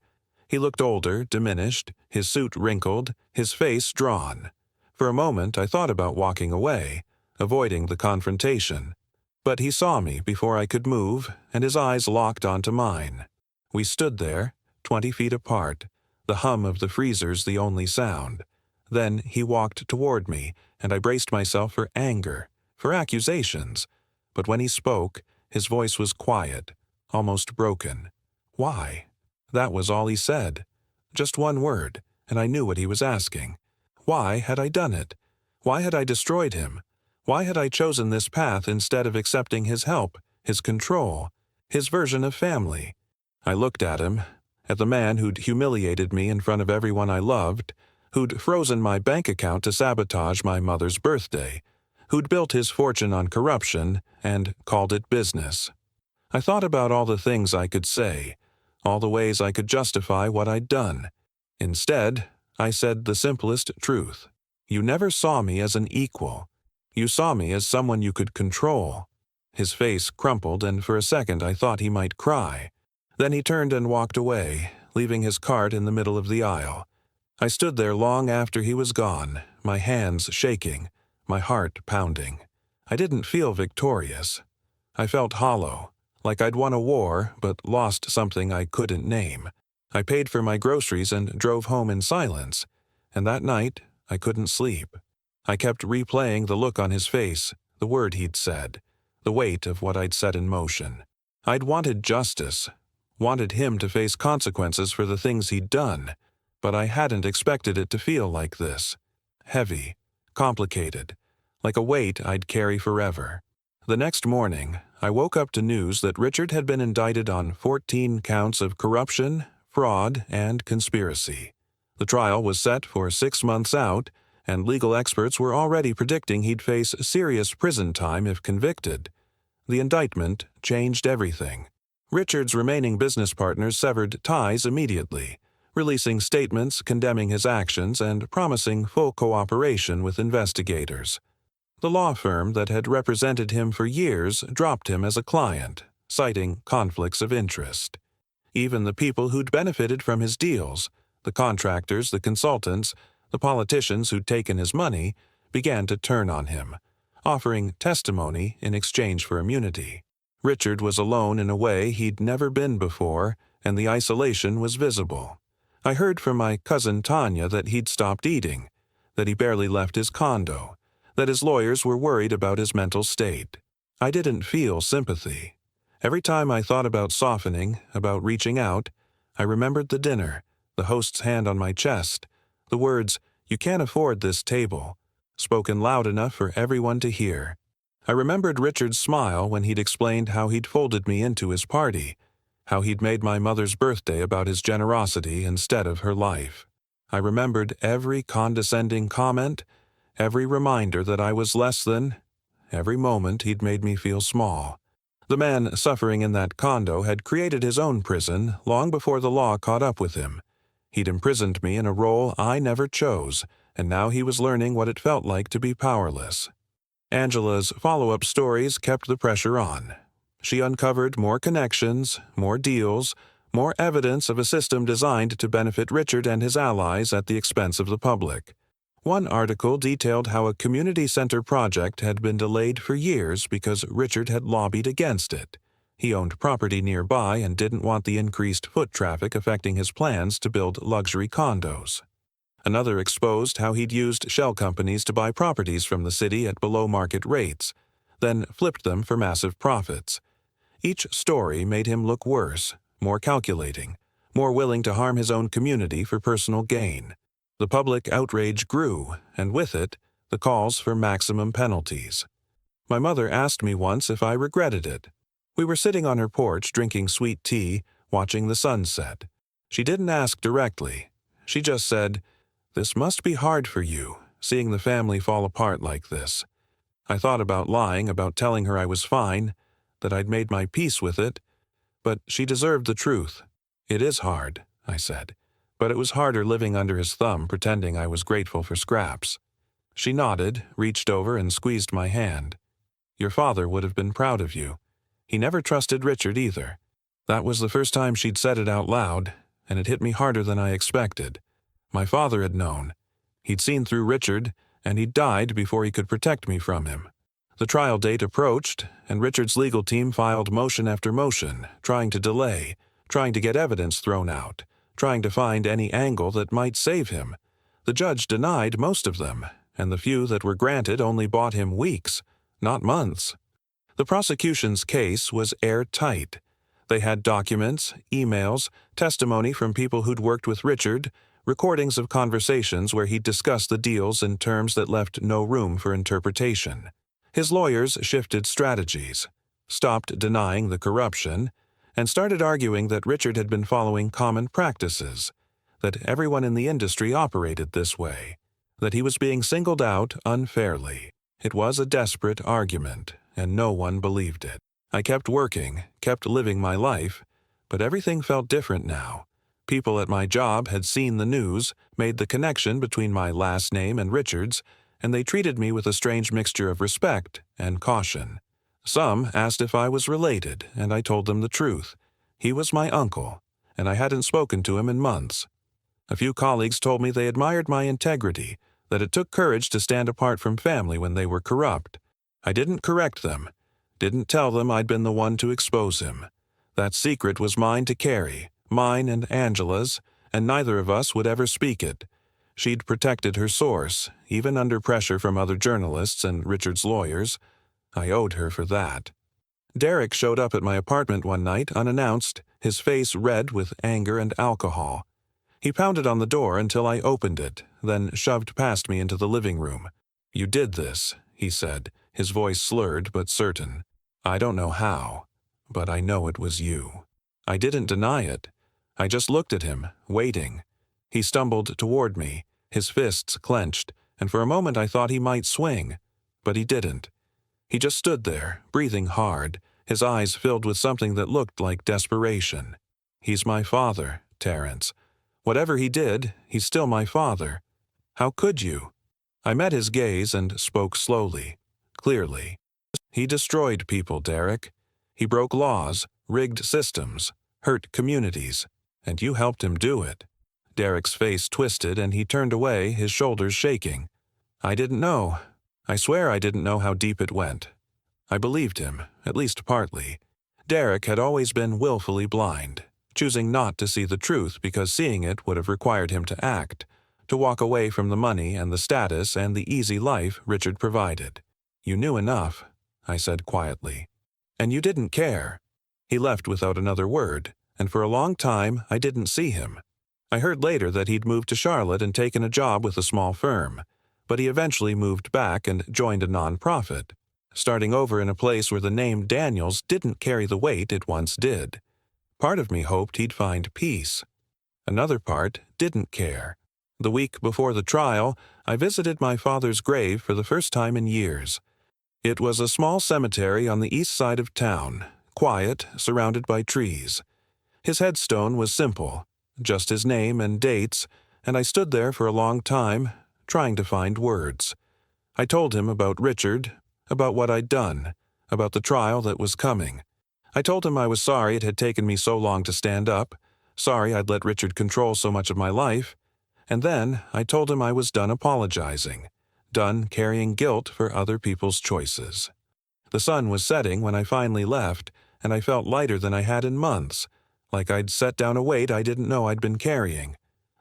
He looked older, diminished, his suit wrinkled, his face drawn. For a moment I thought about walking away, avoiding the confrontation. But he saw me before I could move, and his eyes locked onto mine. We stood there, 20 feet apart, the hum of the freezers the only sound. Then he walked toward me, and I braced myself for anger, for accusations. But when he spoke, his voice was quiet, almost broken. Why? That was all he said. Just one word, and I knew what he was asking. Why had I done it? Why had I destroyed him? Why had I chosen this path instead of accepting his help, his control, his version of family? I looked at him, at the man who'd humiliated me in front of everyone I loved, who'd frozen my bank account to sabotage my mother's birthday, who'd built his fortune on corruption and called it business. I thought about all the things I could say, all the ways I could justify what I'd done. Instead, I said the simplest truth. You never saw me as an equal. You saw me as someone you could control. His face crumpled, and for a second I thought he might cry. Then he turned and walked away, leaving his cart in the middle of the aisle. I stood there long after he was gone, my hands shaking, my heart pounding. I didn't feel victorious. I felt hollow, like I'd won a war but lost something I couldn't name. I paid for my groceries and drove home in silence, and that night I couldn't sleep. I kept replaying the look on his face, the word he'd said, the weight of what I'd set in motion. I'd wanted justice, wanted him to face consequences for the things he'd done, but I hadn't expected it to feel like this. Heavy, complicated, like a weight I'd carry forever. The next morning, I woke up to news that Richard had been indicted on 14 counts of corruption, fraud, and conspiracy. The trial was set for 6 months out, and legal experts were already predicting he'd face serious prison time if convicted. The indictment changed everything. Richard's remaining business partners severed ties immediately, releasing statements condemning his actions and promising full cooperation with investigators. The law firm that had represented him for years dropped him as a client, citing conflicts of interest. Even the people who'd benefited from his deals, the contractors, the consultants, the politicians who'd taken his money, began to turn on him, offering testimony in exchange for immunity. Richard was alone in a way he'd never been before, and the isolation was visible. I heard from my cousin Tanya that he'd stopped eating, that he barely left his condo, that his lawyers were worried about his mental state. I didn't feel sympathy. Every time I thought about softening, about reaching out, I remembered the dinner, the host's hand on my chest, the words, "You can't afford this table," spoken loud enough for everyone to hear. I remembered Richard's smile when he'd explained how he'd folded me into his party, how he'd made my mother's birthday about his generosity instead of her life. I remembered every condescending comment, every reminder that I was less than, every moment he'd made me feel small. The man suffering in that condo had created his own prison long before the law caught up with him. He'd imprisoned me in a role I never chose, and now he was learning what it felt like to be powerless. Angela's follow-up stories kept the pressure on. She uncovered more connections, more deals, more evidence of a system designed to benefit Richard and his allies at the expense of the public. One article detailed how a community center project had been delayed for years because Richard had lobbied against it. He owned property nearby and didn't want the increased foot traffic affecting his plans to build luxury condos. Another exposed how he'd used shell companies to buy properties from the city at below-market rates, then flipped them for massive profits. Each story made him look worse, more calculating, more willing to harm his own community for personal gain. The public outrage grew, and with it, the calls for maximum penalties. My mother asked me once if I regretted it. We were sitting on her porch drinking sweet tea, watching the sunset. She didn't ask directly. She just said, "This must be hard for you, seeing the family fall apart like this." I thought about lying, about telling her I was fine, that I'd made my peace with it, but she deserved the truth. "It is hard," I said, "but it was harder living under his thumb, pretending I was grateful for scraps." She nodded, reached over, and squeezed my hand. "Your father would have been proud of you. He never trusted Richard either." That was the first time she'd said it out loud, and it hit me harder than I expected. My father had known. He'd seen through Richard, and he'd died before he could protect me from him. The trial date approached, and Richard's legal team filed motion after motion, trying to delay, trying to get evidence thrown out, trying to find any angle that might save him. The judge denied most of them, and the few that were granted only bought him weeks, not months. The prosecution's case was airtight. They had documents, emails, testimony from people who'd worked with Richard, recordings of conversations where he'd discussed the deals in terms that left no room for interpretation. His lawyers shifted strategies, stopped denying the corruption, and started arguing that Richard had been following common practices, that everyone in the industry operated this way, that he was being singled out unfairly. It was a desperate argument, and no one believed it. I kept working, kept living my life, but everything felt different now. People at my job had seen the news, made the connection between my last name and Richard's, and they treated me with a strange mixture of respect and caution. Some asked if I was related, and I told them the truth. He was my uncle, and I hadn't spoken to him in months. A few colleagues told me they admired my integrity, that it took courage to stand apart from family when they were corrupt. I didn't correct them, didn't tell them I'd been the one to expose him. That secret was mine to carry, mine and Angela's, and neither of us would ever speak it. She'd protected her source, even under pressure from other journalists and Richard's lawyers. I owed her for that. Derek showed up at my apartment one night unannounced, his face red with anger and alcohol. He pounded on the door until I opened it, then shoved past me into the living room. "You did this," he said, his voice slurred but certain. "I don't know how, but I know it was you." I didn't deny it. I just looked at him, waiting. He stumbled toward me, his fists clenched, and for a moment I thought he might swing, but he didn't. He just stood there, breathing hard, his eyes filled with something that looked like desperation. "He's my father, Terrence. Whatever he did, he's still my father. How could you?" I met his gaze and spoke slowly, clearly. "He destroyed people, Derek. He broke laws, rigged systems, hurt communities, and you helped him do it." Derek's face twisted and he turned away, his shoulders shaking. "I didn't know. I swear I didn't know how deep it went." I believed him, at least partly. Derek had always been willfully blind, choosing not to see the truth because seeing it would have required him to act, to walk away from the money and the status and the easy life Richard provided. "You knew enough," I said quietly. "And you didn't care." He left without another word, and for a long time I didn't see him. I heard later that he'd moved to Charlotte and taken a job with a small firm, but he eventually moved back and joined a nonprofit, starting over in a place where the name Daniels didn't carry the weight it once did. Part of me hoped he'd find peace. Another part didn't care. The week before the trial, I visited my father's grave for the first time in years. It was a small cemetery on the east side of town, quiet, surrounded by trees. His headstone was simple, just his name and dates, and I stood there for a long time, trying to find words. I told him about Richard, about what I'd done, about the trial that was coming. I told him I was sorry it had taken me so long to stand up, sorry I'd let Richard control so much of my life, and then I told him I was done apologizing, done carrying guilt for other people's choices. The sun was setting when I finally left, and I felt lighter than I had in months, like I'd set down a weight I didn't know I'd been carrying.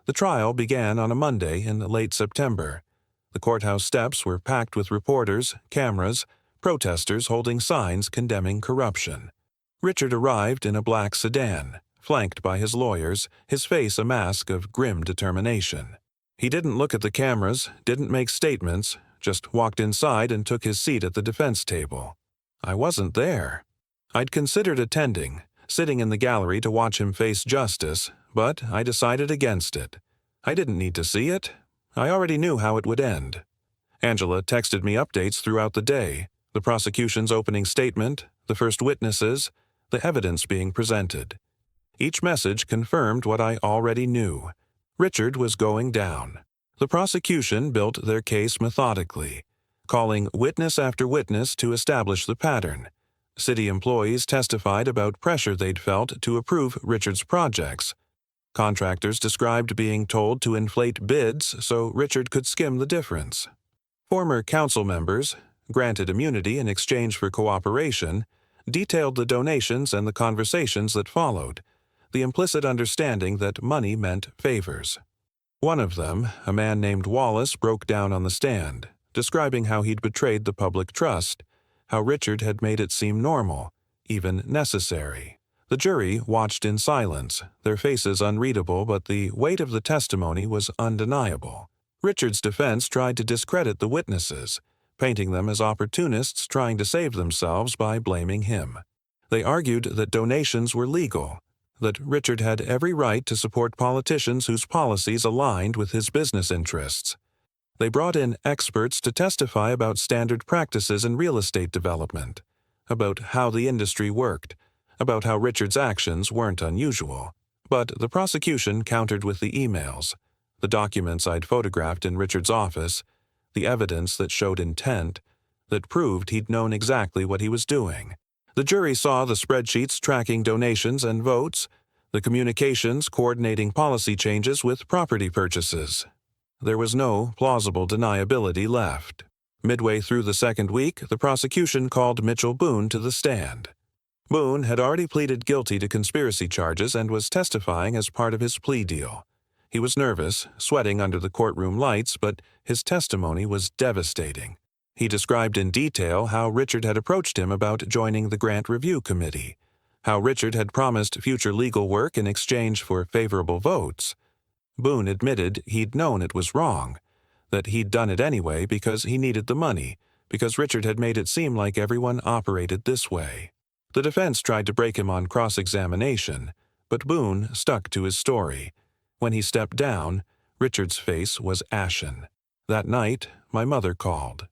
The trial began on a Monday in late September. The courthouse steps were packed with reporters, cameras, protesters holding signs condemning corruption. Richard arrived in a black sedan, flanked by his lawyers, his face a mask of grim determination. He didn't look at the cameras, didn't make statements, just walked inside and took his seat at the defense table. I wasn't there. I'd considered attending, sitting in the gallery to watch him face justice, but I decided against it. I didn't need to see it. I already knew how it would end. Angela texted me updates throughout the day, the prosecution's opening statement, the first witnesses, the evidence being presented. Each message confirmed what I already knew. Richard was going down. The prosecution built their case methodically, calling witness after witness to establish the pattern. City employees testified about pressure they'd felt to approve Richard's projects. Contractors described being told to inflate bids so Richard could skim the difference. Former council members, granted immunity in exchange for cooperation, detailed the donations and the conversations that followed, the implicit understanding that money meant favors. One of them, a man named Wallace, broke down on the stand, describing how he'd betrayed the public trust, how Richard had made it seem normal, even necessary. The jury watched in silence, their faces unreadable, but the weight of the testimony was undeniable. Richard's defense tried to discredit the witnesses, painting them as opportunists trying to save themselves by blaming him. They argued that donations were legal, that Richard had every right to support politicians whose policies aligned with his business interests. They brought in experts to testify about standard practices in real estate development, about how the industry worked, about how Richard's actions weren't unusual. But the prosecution countered with the emails, the documents I'd photographed in Richard's office, the evidence that showed intent, that proved he'd known exactly what he was doing. The jury saw the spreadsheets tracking donations and votes, the communications coordinating policy changes with property purchases. There was no plausible deniability left. Midway through the second week, the prosecution called Mitchell Boone to the stand. Boone had already pleaded guilty to conspiracy charges and was testifying as part of his plea deal. He was nervous, sweating under the courtroom lights, but his testimony was devastating. He described in detail how Richard had approached him about joining the Grant Review Committee, how Richard had promised future legal work in exchange for favorable votes. Boone admitted he'd known it was wrong, that he'd done it anyway because he needed the money, because Richard had made it seem like everyone operated this way. The defense tried to break him on cross-examination, but Boone stuck to his story. When he stepped down, Richard's face was ashen. That night, my mother called.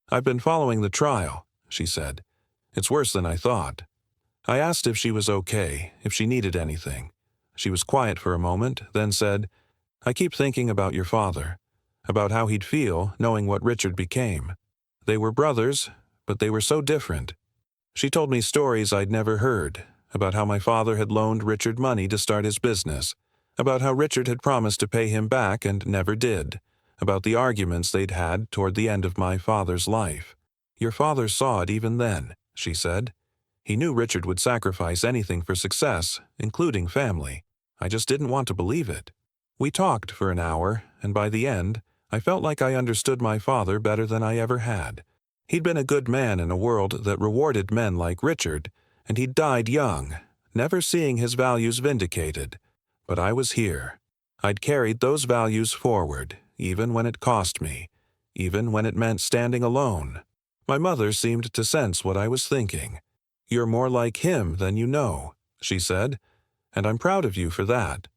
"I've been following the trial," she said. "It's worse than I thought." I asked if she was okay, if she needed anything. She was quiet for a moment, then said, "I keep thinking about your father, about how he'd feel knowing what Richard became. They were brothers, but they were so different." She told me stories I'd never heard, about how my father had loaned Richard money to start his business, about how Richard had promised to pay him back and never did, about the arguments they'd had toward the end of my father's life. "Your father saw it even then," she said. "He knew Richard would sacrifice anything for success, including family. I just didn't want to believe it." We talked for an hour, and by the end, I felt like I understood my father better than I ever had. He'd been a good man in a world that rewarded men like Richard, and he'd died young, never seeing his values vindicated. But I was here. I'd carried those values forward, even when it cost me, even when it meant standing alone. My mother seemed to sense what I was thinking. "You're more like him than you know," she said, "and I'm proud of you for that."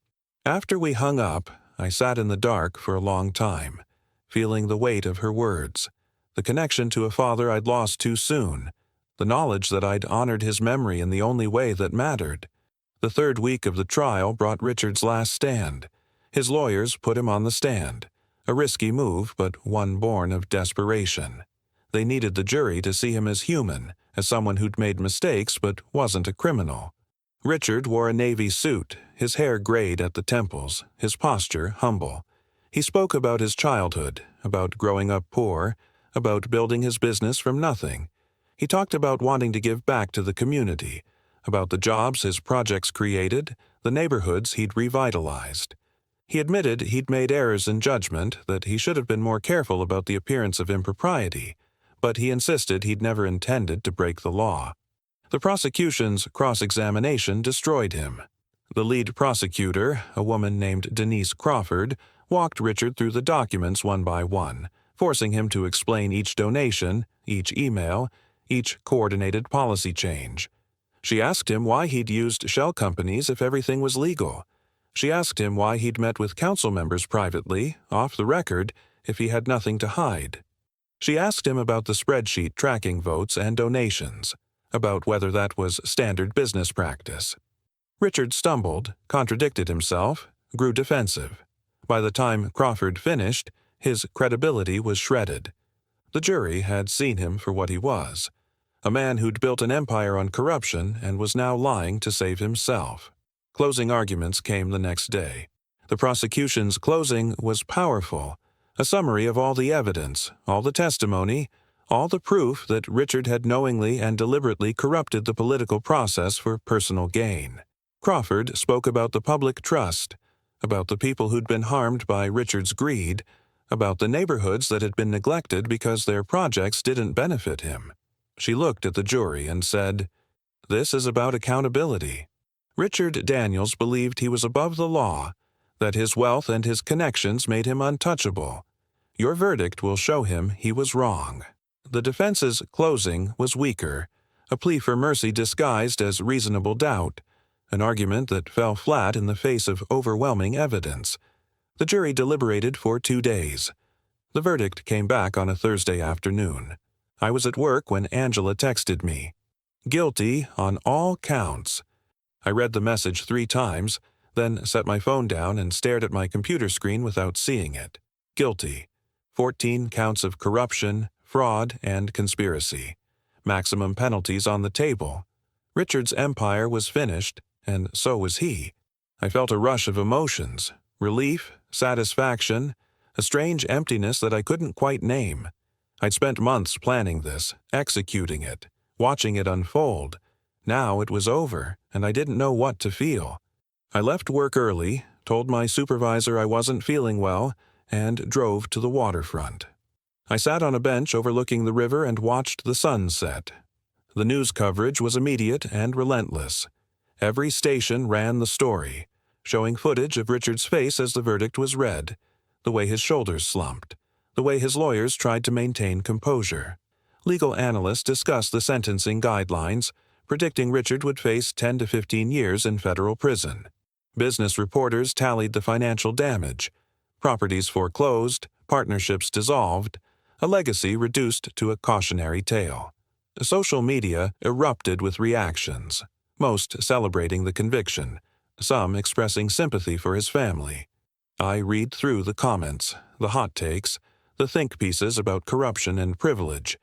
After we hung up, I sat in the dark for a long time, feeling the weight of her words, the connection to a father I'd lost too soon, the knowledge that I'd honored his memory in the only way that mattered. The third week of the trial brought Richard's last stand. His lawyers put him on the stand, a risky move, but one born of desperation. They needed the jury to see him as human, as someone who'd made mistakes but wasn't a criminal. Richard wore a navy suit, his hair grayed at the temples, his posture humble. He spoke about his childhood, about growing up poor, about building his business from nothing. He talked about wanting to give back to the community, about the jobs his projects created, the neighborhoods he'd revitalized. He admitted he'd made errors in judgment, that he should have been more careful about the appearance of impropriety, but he insisted he'd never intended to break the law. The prosecution's cross-examination destroyed him. The lead prosecutor, a woman named Denise Crawford, walked Richard through the documents one by one, forcing him to explain each donation, each email, each coordinated policy change. She asked him why he'd used shell companies if everything was legal. She asked him why he'd met with council members privately, off the record, if he had nothing to hide. She asked him about the spreadsheet tracking votes and donations, about whether that was standard business practice. Richard stumbled, contradicted himself, grew defensive. By the time Crawford finished, his credibility was shredded. The jury had seen him for what he was, a man who'd built an empire on corruption and was now lying to save himself. Closing arguments came the next day. The prosecution's closing was powerful, a summary of all the evidence, all the testimony, all the proof that Richard had knowingly and deliberately corrupted the political process for personal gain. Crawford spoke about the public trust, about the people who'd been harmed by Richard's greed, about the neighborhoods that had been neglected because their projects didn't benefit him. She looked at the jury and said, "This is about accountability." Richard Daniels believed he was above the law, that his wealth and his connections made him untouchable. Your verdict will show him he was wrong. The defense's closing was weaker, a plea for mercy disguised as reasonable doubt, an argument that fell flat in the face of overwhelming evidence. The jury deliberated for 2 days. The verdict came back on a Thursday afternoon. I was at work when Angela texted me. "Guilty on all counts." I read the message 3 times, then set my phone down and stared at my computer screen without seeing it. Guilty. 14 counts of corruption, fraud, and conspiracy. Maximum penalties on the table. Richard's empire was finished, and so was he. I felt a rush of emotions, relief, satisfaction, a strange emptiness that I couldn't quite name. I'd spent months planning this, executing it, watching it unfold. Now it was over, and I didn't know what to feel. I left work early, told my supervisor I wasn't feeling well, and drove to the waterfront. I sat on a bench overlooking the river and watched the sun set. The news coverage was immediate and relentless. Every station ran the story, showing footage of Richard's face as the verdict was read, the way his shoulders slumped, the way his lawyers tried to maintain composure. Legal analysts discussed the sentencing guidelines, predicting Richard would face 10 to 15 years in federal prison. Business reporters tallied the financial damage, properties foreclosed, partnerships dissolved, a legacy reduced to a cautionary tale. Social media erupted with reactions, most celebrating the conviction, some expressing sympathy for his family. I read through the comments, the hot takes, the think pieces about corruption and privilege.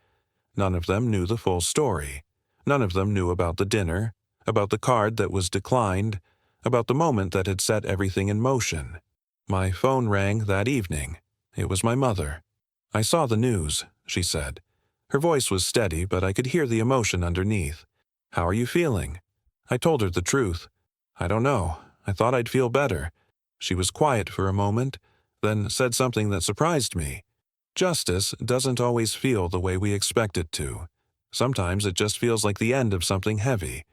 None of them knew the full story. None of them knew about the dinner, about the card that was declined, about the moment that had set everything in motion. My phone rang that evening. It was my mother. "I saw the news," she said. Her voice was steady, but I could hear the emotion underneath. "How are you feeling?" I told her the truth. "I don't know. I thought I'd feel better." She was quiet for a moment, then said something that surprised me. "Justice doesn't always feel the way we expect it to. Sometimes it just feels like the end of something heavy."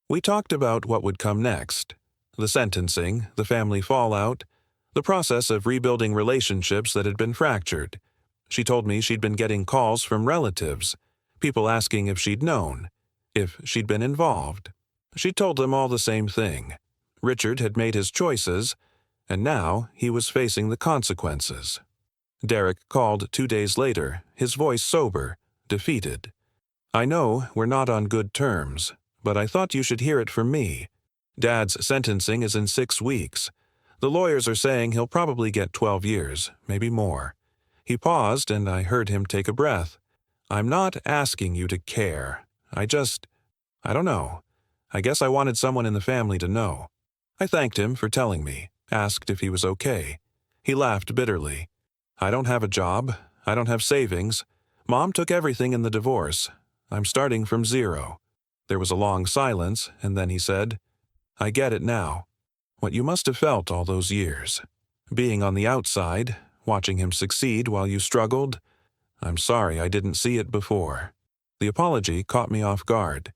We talked about what would come next. The sentencing, the family fallout, the process of rebuilding relationships that had been fractured. She told me she'd been getting calls from relatives, people asking if she'd known, if she'd been involved. She told them all the same thing. Richard had made his choices, and now he was facing the consequences. Derek called 2 days later, his voice sober, defeated. "I know we're not on good terms, but I thought you should hear it from me. Dad's sentencing is in 6 weeks. The lawyers are saying he'll probably get 12 years, maybe more." He paused, and I heard him take a breath. I'm not asking you to care. I don't know. I guess I wanted someone in the family to know. I thanked him for telling me, asked if he was okay. He laughed bitterly. I don't have a job. I don't have savings. Mom took everything in the divorce. I'm starting from zero. There was a long silence, and then he said, I get it now. What you must have felt all those years. Being on the outside, watching him succeed while you struggled. I'm sorry I didn't see it before. The apology caught me off guard.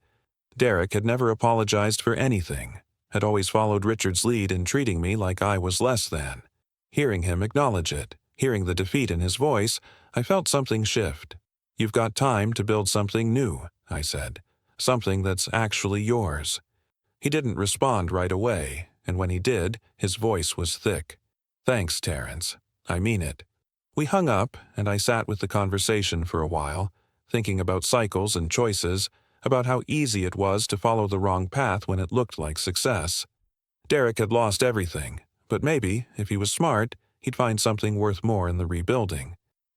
Derek had never apologized for anything, had always followed Richard's lead in treating me like I was less than. Hearing him acknowledge it, hearing the defeat in his voice, I felt something shift. You've got time to build something new, I said. Something that's actually yours. He didn't respond right away, and when he did, his voice was thick. Thanks, Terrence. I mean it. We hung up, and I sat with the conversation for a while, thinking about cycles and choices, about how easy it was to follow the wrong path when it looked like success. Derek had lost everything, but maybe, if he was smart, he'd find something worth more in the rebuilding.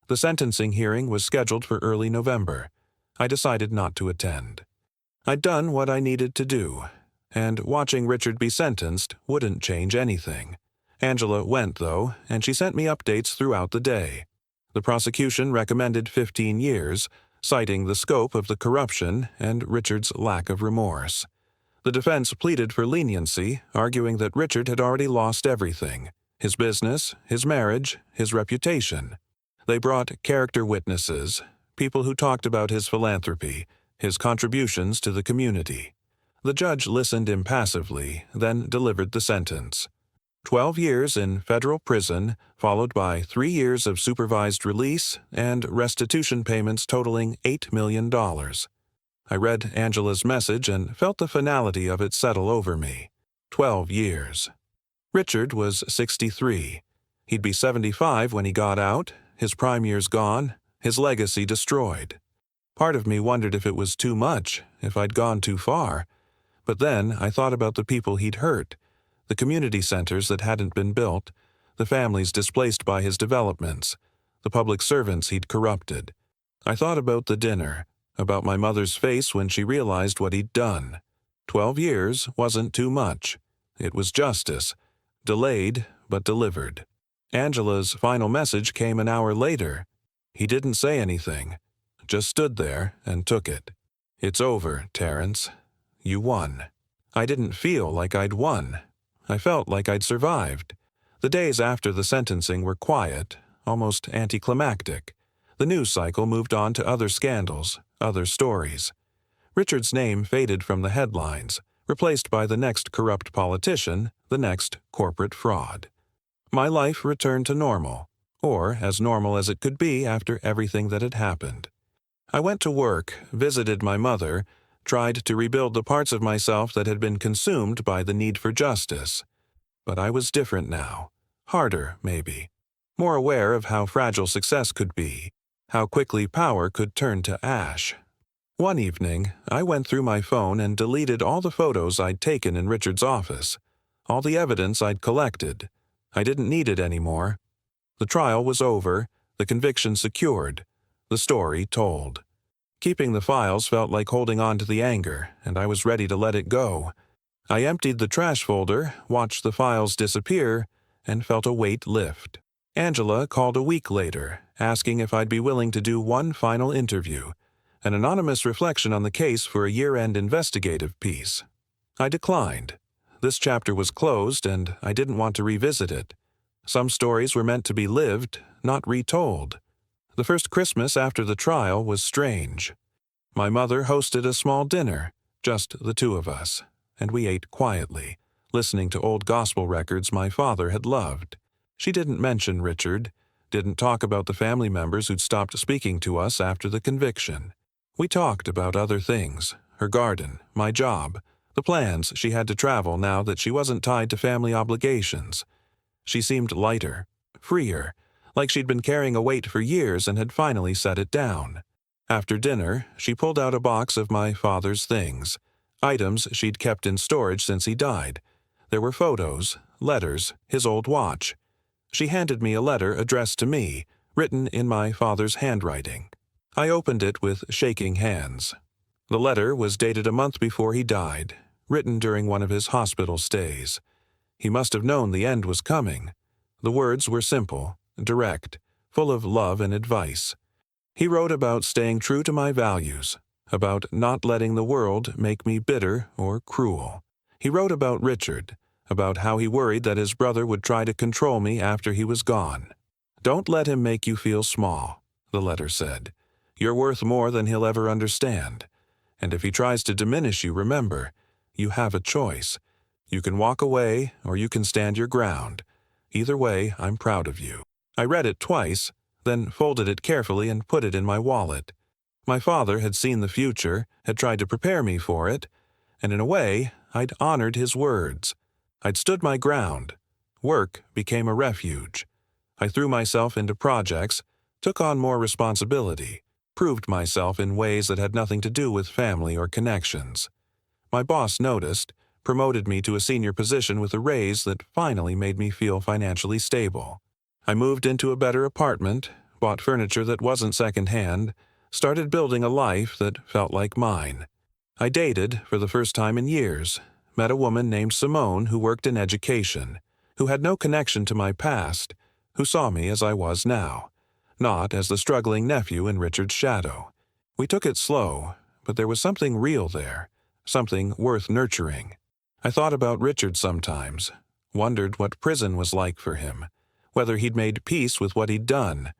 The sentencing hearing was scheduled for early November. I decided not to attend. I'd done what I needed to do, and watching Richard be sentenced wouldn't change anything. Angela went, though, and she sent me updates throughout the day. The prosecution recommended 15 years, citing the scope of the corruption and Richard's lack of remorse. The defense pleaded for leniency, arguing that Richard had already lost everything: his business, his marriage, his reputation. They brought character witnesses, people who talked about his philanthropy, his contributions to the community. The judge listened impassively, then delivered the sentence. 12 years in federal prison, followed by 3 years of supervised release and restitution payments totaling $8 million. I read Angela's message and felt the finality of it settle over me. 12 years. Richard was 63. He'd be 75 when he got out, his prime years gone, his legacy destroyed. Part of me wondered if it was too much, if I'd gone too far. But then I thought about the people he'd hurt, the community centers that hadn't been built, the families displaced by his developments, the public servants he'd corrupted. I thought about the dinner, about my mother's face when she realized what he'd done. 12 years wasn't too much. It was justice, delayed but delivered. Angela's final message came an hour later. He didn't say anything, just stood there and took it. It's over, Terrence. You won. I didn't feel like I'd won. I felt like I'd survived. The days after the sentencing were quiet, almost anticlimactic. The news cycle moved on to other scandals, other stories. Richard's name faded from the headlines, replaced by the next corrupt politician, the next corporate fraud. My life returned to normal, or as normal as it could be after everything that had happened. I went to work, visited my mother, tried to rebuild the parts of myself that had been consumed by the need for justice. But I was different now. Harder, maybe. More aware of how fragile success could be, how quickly power could turn to ash. One evening, I went through my phone and deleted all the photos I'd taken in Richard's office, all the evidence I'd collected. I didn't need it anymore. The trial was over, the conviction secured, the story told. Keeping the files felt like holding on to the anger, and I was ready to let it go. I emptied the trash folder, watched the files disappear, and felt a weight lift. Angela called a week later, asking if I'd be willing to do one final interview, an anonymous reflection on the case for a year-end investigative piece. I declined. This chapter was closed, and I didn't want to revisit it. Some stories were meant to be lived, not retold. The first Christmas after the trial was strange. My mother hosted a small dinner, just the two of us, and we ate quietly, listening to old gospel records my father had loved. She didn't mention Richard, didn't talk about the family members who'd stopped speaking to us after the conviction. We talked about other things, her garden, my job, the plans she had to travel now that she wasn't tied to family obligations. She seemed lighter, freer, like she'd been carrying a weight for years and had finally set it down. After dinner, she pulled out a box of my father's things, items she'd kept in storage since he died. There were photos, letters, his old watch. She handed me a letter addressed to me, written in my father's handwriting. I opened it with shaking hands. The letter was dated a month before he died, written during one of his hospital stays. He must have known the end was coming. The words were simple, direct, full of love and advice. He wrote about staying true to my values, about not letting the world make me bitter or cruel. He wrote about Richard, about how he worried that his brother would try to control me after he was gone. "Don't let him make you feel small," the letter said. "You're worth more than he'll ever understand. And if he tries to diminish you, remember, you have a choice. You can walk away or you can stand your ground. Either way, I'm proud of you." I read it twice, then folded it carefully and put it in my wallet. My father had seen the future, had tried to prepare me for it, and in a way, I'd honored his words. I'd stood my ground. Work became a refuge. I threw myself into projects, took on more responsibility, proved myself in ways that had nothing to do with family or connections. My boss noticed, promoted me to a senior position with a raise that finally made me feel financially stable. I moved into a better apartment, bought furniture that wasn't secondhand, started building a life that felt like mine. I dated for the first time in years, met a woman named Simone who worked in education, who had no connection to my past, who saw me as I was now, not as the struggling nephew in Richard's shadow. We took it slow, but there was something real there, something worth nurturing. I thought about Richard sometimes, wondered what prison was like for him, whether he'd made peace with what he'd done.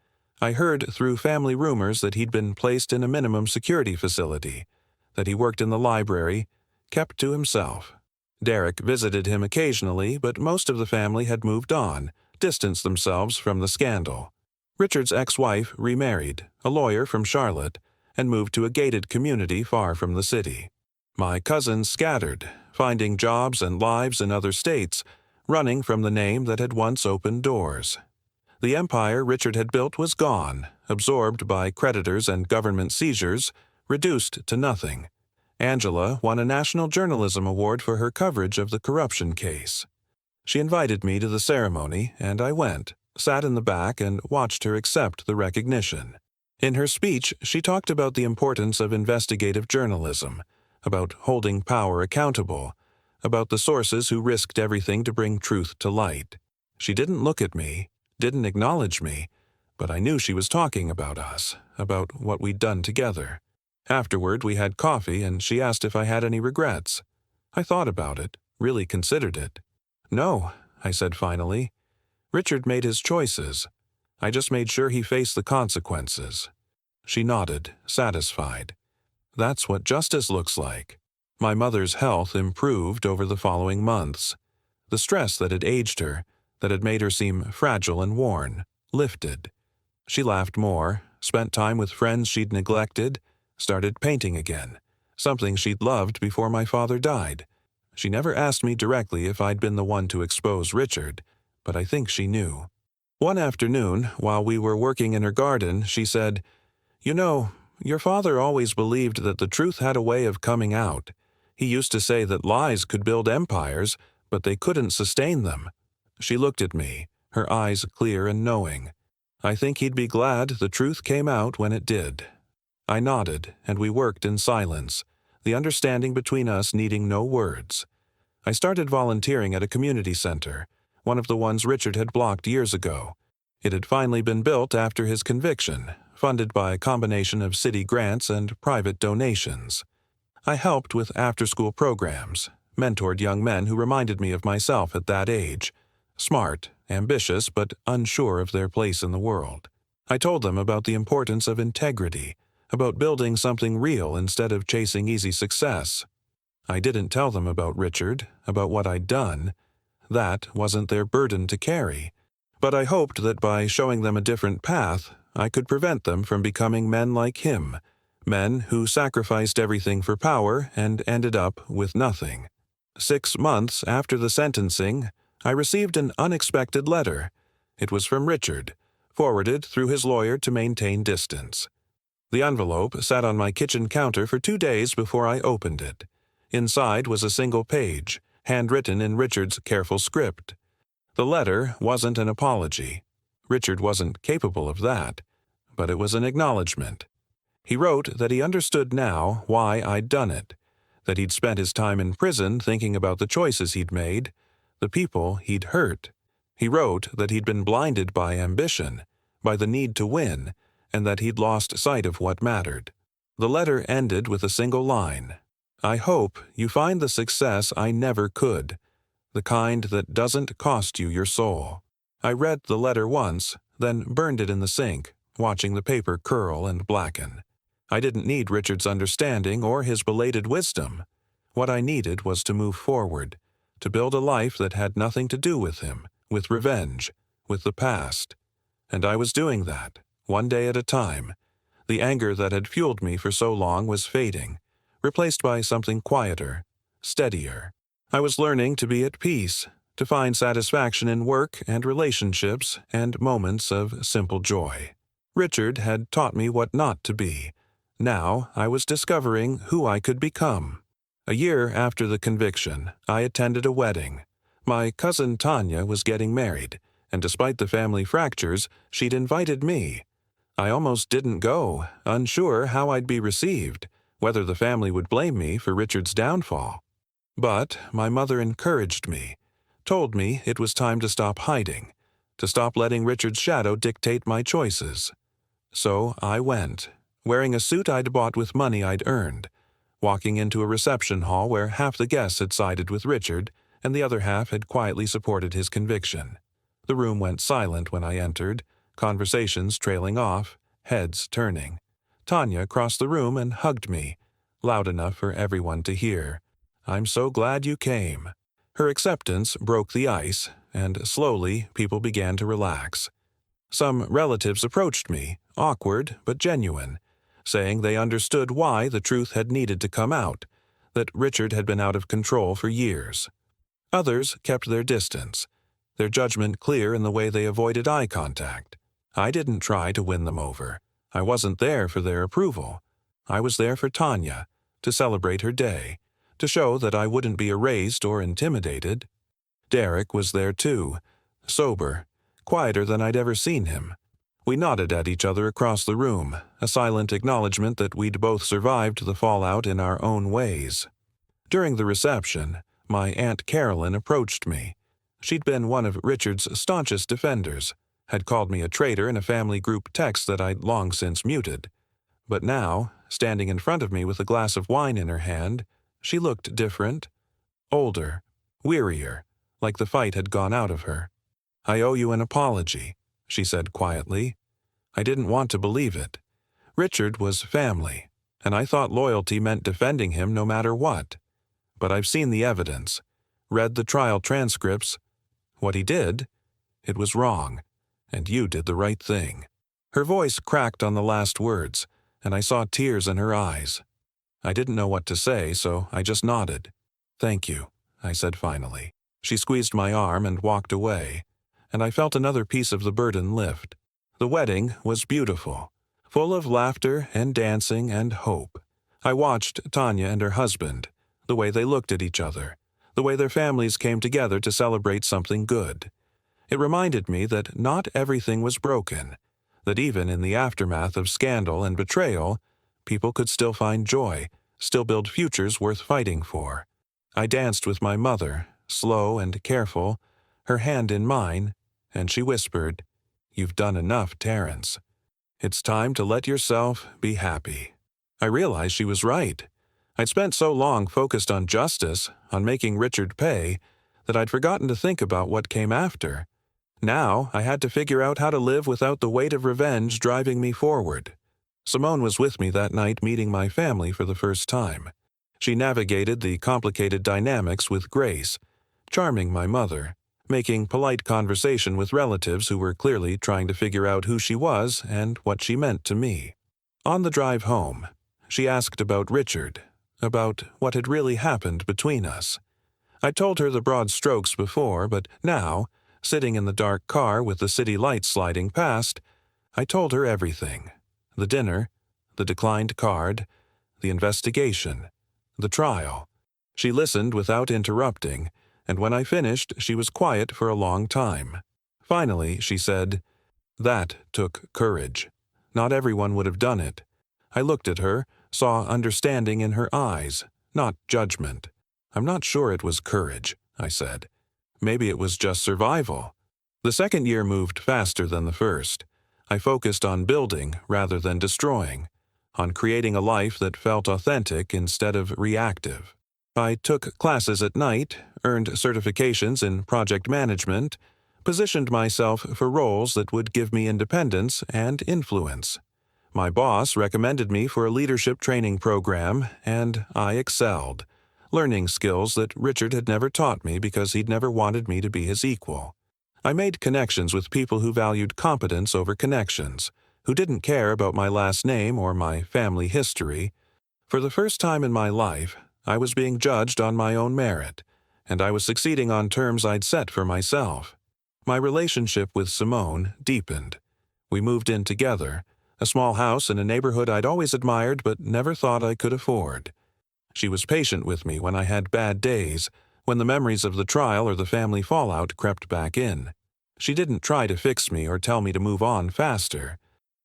I heard through family rumors that he'd been placed in a minimum security facility, that he worked in the library, kept to himself. Derek visited him occasionally, but most of the family had moved on, distanced themselves from the scandal. Richard's ex-wife remarried, a lawyer from Charlotte, and moved to a gated community far from the city. My cousins scattered, finding jobs and lives in other states, running from the name that had once opened doors. The empire Richard had built was gone, absorbed by creditors and government seizures, reduced to nothing. Angela won a National Journalism Award for her coverage of the corruption case. She invited me to the ceremony, and I went, sat in the back, and watched her accept the recognition. In her speech, she talked about the importance of investigative journalism, about holding power accountable, about the sources who risked everything to bring truth to light. She didn't look at me, didn't acknowledge me, but I knew she was talking about us, about what we'd done together. Afterward, we had coffee, and she asked if I had any regrets. I thought about it, really considered it. "No," I said finally. "Richard made his choices. I just made sure he faced the consequences." She nodded, satisfied. That's what justice looks like. My mother's health improved over the following months. The stress that had aged her, that had made her seem fragile and worn, lifted. She laughed more, spent time with friends she'd neglected, started painting again, something she'd loved before my father died. She never asked me directly if I'd been the one to expose Richard, but I think she knew. One afternoon, while we were working in her garden, she said, "You know, your father always believed that the truth had a way of coming out. He used to say that lies could build empires, but they couldn't sustain them." She looked at me, her eyes clear and knowing. "I think he'd be glad the truth came out when it did." I nodded, and we worked in silence, the understanding between us needing no words. I started volunteering at a community center, one of the ones Richard had blocked years ago. It had finally been built after his conviction, funded by a combination of city grants and private donations. I helped with after-school programs, mentored young men who reminded me of myself at that age, smart, ambitious, but unsure of their place in the world. I told them about the importance of integrity, about building something real instead of chasing easy success. I didn't tell them about Richard, about what I'd done. That wasn't their burden to carry. But I hoped that by showing them a different path, I could prevent them from becoming men like him, men who sacrificed everything for power and ended up with nothing. 6 months after the sentencing, I received an unexpected letter. It was from Richard, forwarded through his lawyer to maintain distance. The envelope sat on my kitchen counter for 2 days before I opened it. Inside was a single page, handwritten in Richard's careful script. The letter wasn't an apology. Richard wasn't capable of that. But it was an acknowledgement. He wrote that he understood now why I'd done it, that he'd spent his time in prison thinking about the choices he'd made, the people he'd hurt. He wrote that he'd been blinded by ambition, by the need to win, and that he'd lost sight of what mattered. The letter ended with a single line: "I hope you find the success I never could, the kind that doesn't cost you your soul." I read the letter once, then burned it in the sink, watching the paper curl and blacken. I didn't need Richard's understanding or his belated wisdom. What I needed was to move forward, to build a life that had nothing to do with him, with revenge, with the past. And I was doing that, one day at a time. The anger that had fueled me for so long was fading, replaced by something quieter, steadier. I was learning to be at peace, to find satisfaction in work and relationships and moments of simple joy. Richard had taught me what not to be. Now I was discovering who I could become. A year after the conviction, I attended a wedding. My cousin Tanya was getting married, and despite the family fractures, she'd invited me. I almost didn't go, unsure how I'd be received, whether the family would blame me for Richard's downfall. But my mother encouraged me, told me it was time to stop hiding, to stop letting Richard's shadow dictate my choices. So I went, wearing a suit I'd bought with money I'd earned, walking into a reception hall where half the guests had sided with Richard and the other half had quietly supported his conviction. The room went silent when I entered, conversations trailing off, heads turning. Tanya crossed the room and hugged me, loud enough for everyone to hear. "I'm so glad you came." Her acceptance broke the ice, and slowly people began to relax. Some relatives approached me, awkward but genuine, saying they understood why the truth had needed to come out, that Richard had been out of control for years. Others kept their distance, their judgment clear in the way they avoided eye contact. I didn't try to win them over. I wasn't there for their approval. I was there for Tanya, to celebrate her day, to show that I wouldn't be erased or intimidated. Derek was there too, sober, quieter than I'd ever seen him. We nodded at each other across the room, a silent acknowledgement that we'd both survived the fallout in our own ways. During the reception, my Aunt Carolyn approached me. She'd been one of Richard's staunchest defenders, had called me a traitor in a family group text that I'd long since muted. But now, standing in front of me with a glass of wine in her hand, she looked different, older, wearier, like the fight had gone out of her. "I owe you an apology," she said quietly. I didn't want to believe it. Richard was family, and I thought loyalty meant defending him no matter what. But I've seen the evidence, read the trial transcripts. What he did, it was wrong, and you did the right thing. Her voice cracked on the last words, and I saw tears in her eyes. I didn't know what to say, so I just nodded. "Thank you," I said finally. She squeezed my arm and walked away, and I felt another piece of the burden lift. The wedding was beautiful, full of laughter and dancing and hope. I watched Tanya and her husband, the way they looked at each other, the way their families came together to celebrate something good. It reminded me that not everything was broken, that even in the aftermath of scandal and betrayal, people could still find joy, still build futures worth fighting for. I danced with my mother, slow and careful, her hand in mine, and she whispered, "You've done enough, Terrence. It's time to let yourself be happy." I realized she was right. I'd spent so long focused on justice, on making Richard pay, that I'd forgotten to think about what came after. Now I had to figure out how to live without the weight of revenge driving me forward. Simone was with me that night meeting my family for the first time. She navigated the complicated dynamics with grace, charming my mother, making polite conversation with relatives who were clearly trying to figure out who she was and what she meant to me. On the drive home, she asked about Richard, about what had really happened between us. I told her the broad strokes before, but now, sitting in the dark car with the city lights sliding past, I told her everything. The dinner, the declined card, the investigation, the trial. She listened without interrupting, and when I finished, she was quiet for a long time. Finally, she said, "That took courage. Not everyone would have done it. I looked at her, saw understanding in her eyes, not judgment. "I'm not sure it was courage," I said. "Maybe it was just survival." The second year moved faster than the first. I focused on building rather than destroying, on creating a life that felt authentic instead of reactive. I took classes at night, earned certifications in project management, positioned myself for roles that would give me independence and influence. My boss recommended me for a leadership training program, and I excelled, learning skills that Richard had never taught me because he'd never wanted me to be his equal. I made connections with people who valued competence over connections, who didn't care about my last name or my family history. For the first time in my life, I was being judged on my own merit, and I was succeeding on terms I'd set for myself. My relationship with Simone deepened. We moved in together, a small house in a neighborhood I'd always admired but never thought I could afford. She was patient with me when I had bad days, when the memories of the trial or the family fallout crept back in. She didn't try to fix me or tell me to move on faster.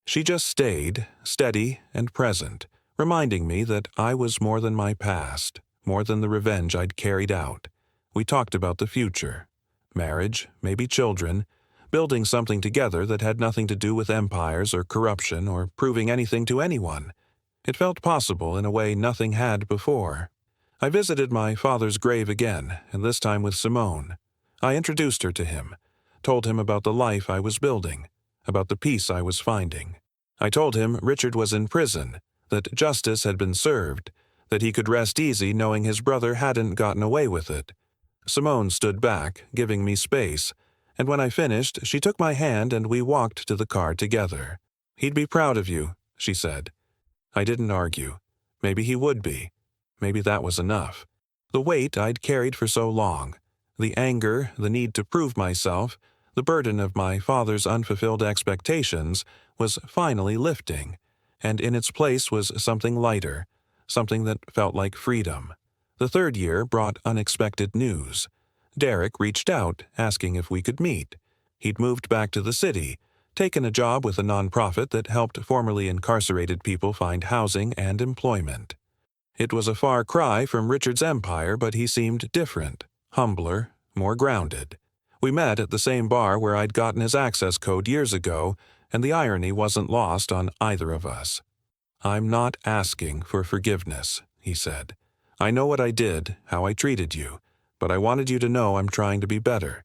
She just stayed, steady and present, reminding me that I was more than my past, more than the revenge I'd carried out. We talked about the future. Marriage, maybe children, building something together that had nothing to do with empires or corruption or proving anything to anyone. It felt possible in a way nothing had before. I visited my father's grave again, and this time with Simone. I introduced her to him, told him about the life I was building, about the peace I was finding. I told him Richard was in prison, that justice had been served, that he could rest easy knowing his brother hadn't gotten away with it. Simone stood back, giving me space, and when I finished, she took my hand and we walked to the car together. "He'd be proud of you," she said. I didn't argue. Maybe he would be. Maybe that was enough. The weight I'd carried for so long, the anger, the need to prove myself, the burden of my father's unfulfilled expectations was finally lifting, and in its place was something lighter, something that felt like freedom. The third year brought unexpected news. Derek reached out, asking if we could meet. He'd moved back to the city, taken a job with a nonprofit that helped formerly incarcerated people find housing and employment. It was a far cry from Richard's empire, but he seemed different, humbler, more grounded. We met at the same bar where I'd gotten his access code years ago, and the irony wasn't lost on either of us. "I'm not asking for forgiveness," he said. "I know what I did, how I treated you, but I wanted you to know I'm trying to be better."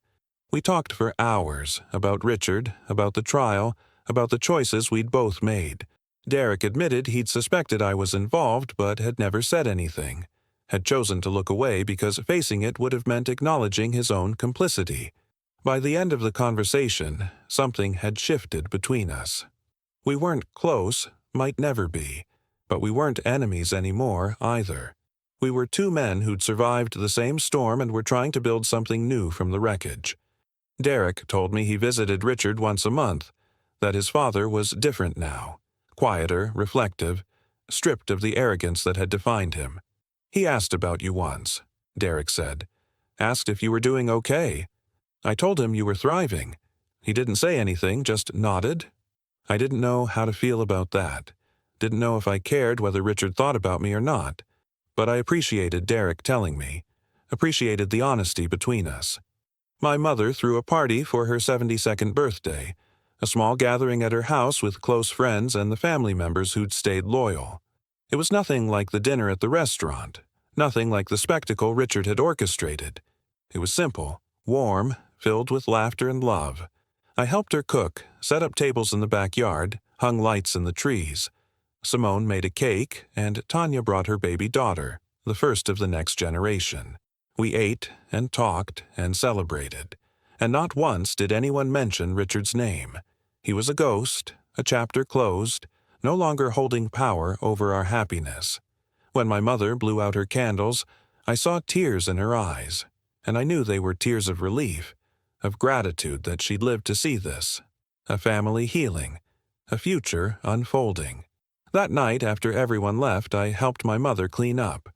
We talked for hours about Richard, about the trial, about the choices we'd both made. Derek admitted he'd suspected I was involved but had never said anything, had chosen to look away because facing it would have meant acknowledging his own complicity. By the end of the conversation, something had shifted between us. We weren't close, might never be, but we weren't enemies anymore either. We were two men who'd survived the same storm and were trying to build something new from the wreckage. Derek told me he visited Richard once a month, that his father was different now, quieter, reflective, stripped of the arrogance that had defined him. "He asked about you once," Derek said. "Asked if you were doing okay. I told him you were thriving. He didn't say anything, just nodded." I didn't know how to feel about that. Didn't know if I cared whether Richard thought about me or not. But I appreciated Derek telling me, appreciated the honesty between us. My mother threw a party for her 72nd birthday, a small gathering at her house with close friends and the family members who'd stayed loyal. It was nothing like the dinner at the restaurant, nothing like the spectacle Richard had orchestrated. It was simple, warm, filled with laughter and love. I helped her cook, set up tables in the backyard, hung lights in the trees. Simone made a cake, and Tanya brought her baby daughter, the first of the next generation. We ate and talked and celebrated, and not once did anyone mention Richard's name. He was a ghost, a chapter closed, no longer holding power over our happiness. When my mother blew out her candles, I saw tears in her eyes, and I knew they were tears of relief, of gratitude that she'd lived to see this, a family healing, a future unfolding. That night, after everyone left, I helped my mother clean up.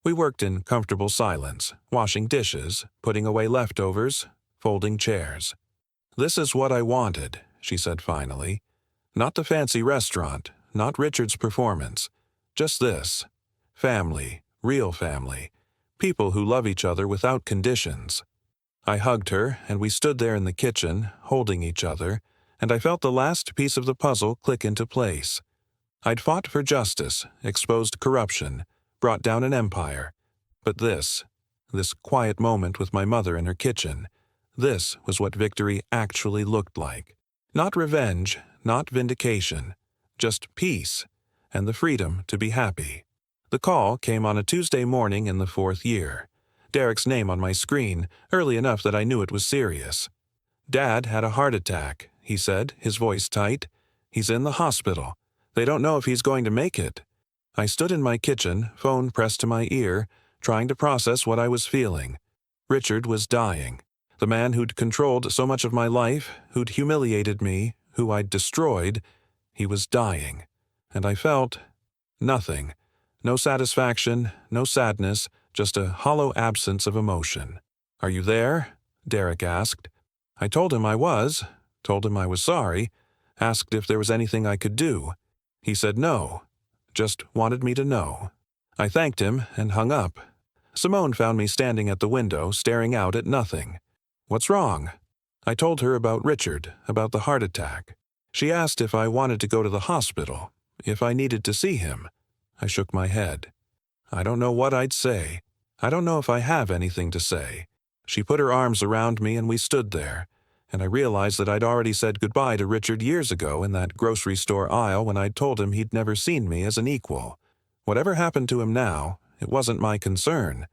We worked in comfortable silence, washing dishes, putting away leftovers, folding chairs. "This is what I wanted," she said finally. "Not the fancy restaurant, not Richard's performance. Just this. Family, real family. People who love each other without conditions. I hugged her, and we stood there in the kitchen, holding each other, and I felt the last piece of the puzzle click into place. I'd fought for justice, exposed corruption, brought down an empire. But this quiet moment with my mother in her kitchen, this was what victory actually looked like. Not revenge, not vindication, just peace, and the freedom to be happy. The call came on a Tuesday morning in the 4th year. Derek's name on my screen, early enough that I knew it was serious. "Dad had a heart attack," he said, his voice tight. "He's in the hospital. They don't know if he's going to make it." I stood in my kitchen, phone pressed to my ear, trying to process what I was feeling. Richard was dying. The man who'd controlled so much of my life, who'd humiliated me, who I'd destroyed, he was dying. And I felt nothing. No satisfaction, no sadness, just a hollow absence of emotion. "Are you there?" Derek asked. I told him I was, told him I was sorry, asked if there was anything I could do. He said no, just wanted me to know. I thanked him and hung up. Simone found me standing at the window, staring out at nothing. "What's wrong?" I told her about Richard, about the heart attack. She asked if I wanted to go to the hospital, if I needed to see him. I shook my head. I don't know what I'd say. I don't know if I have anything to say. She put her arms around me and we stood there, and I realized that I'd already said goodbye to Richard years ago in that grocery store aisle when I'd told him he'd never seen me as an equal. Whatever happened to him now, it wasn't my concern.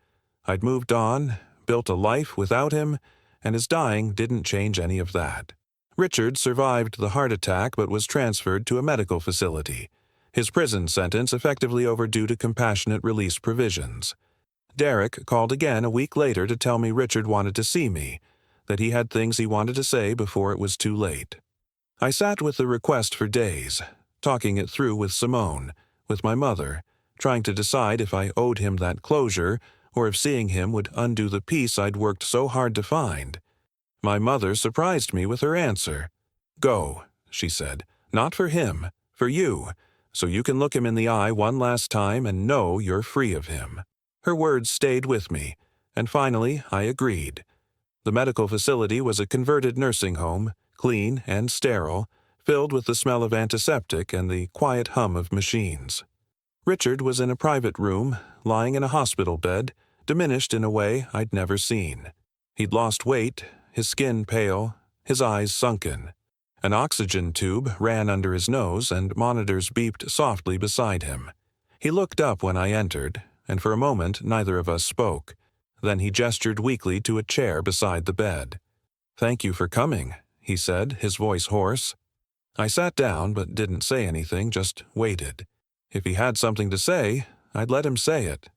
I'd moved on, built a life without him, and his dying didn't change any of that. Richard survived the heart attack but was transferred to a medical facility, his prison sentence effectively overdue to compassionate release provisions. Derek called again a week later to tell me Richard wanted to see me, that he had things he wanted to say before it was too late. I sat with the request for days, talking it through with Simone, with my mother, trying to decide if I owed him that closure or if seeing him would undo the peace I'd worked so hard to find. My mother surprised me with her answer. "Go," she said, "not for him, for you, so you can look him in the eye one last time and know you're free of him." Her words stayed with me, and finally I agreed. The medical facility was a converted nursing home, clean and sterile, filled with the smell of antiseptic and the quiet hum of machines. Richard was in a private room, lying in a hospital bed, diminished in a way I'd never seen. He'd lost weight, his skin pale, his eyes sunken. An oxygen tube ran under his nose and monitors beeped softly beside him. He looked up when I entered, and for a moment neither of us spoke. Then he gestured weakly to a chair beside the bed. "Thank you for coming," he said, his voice hoarse. I sat down but didn't say anything, just waited. If he had something to say, I'd let him say it.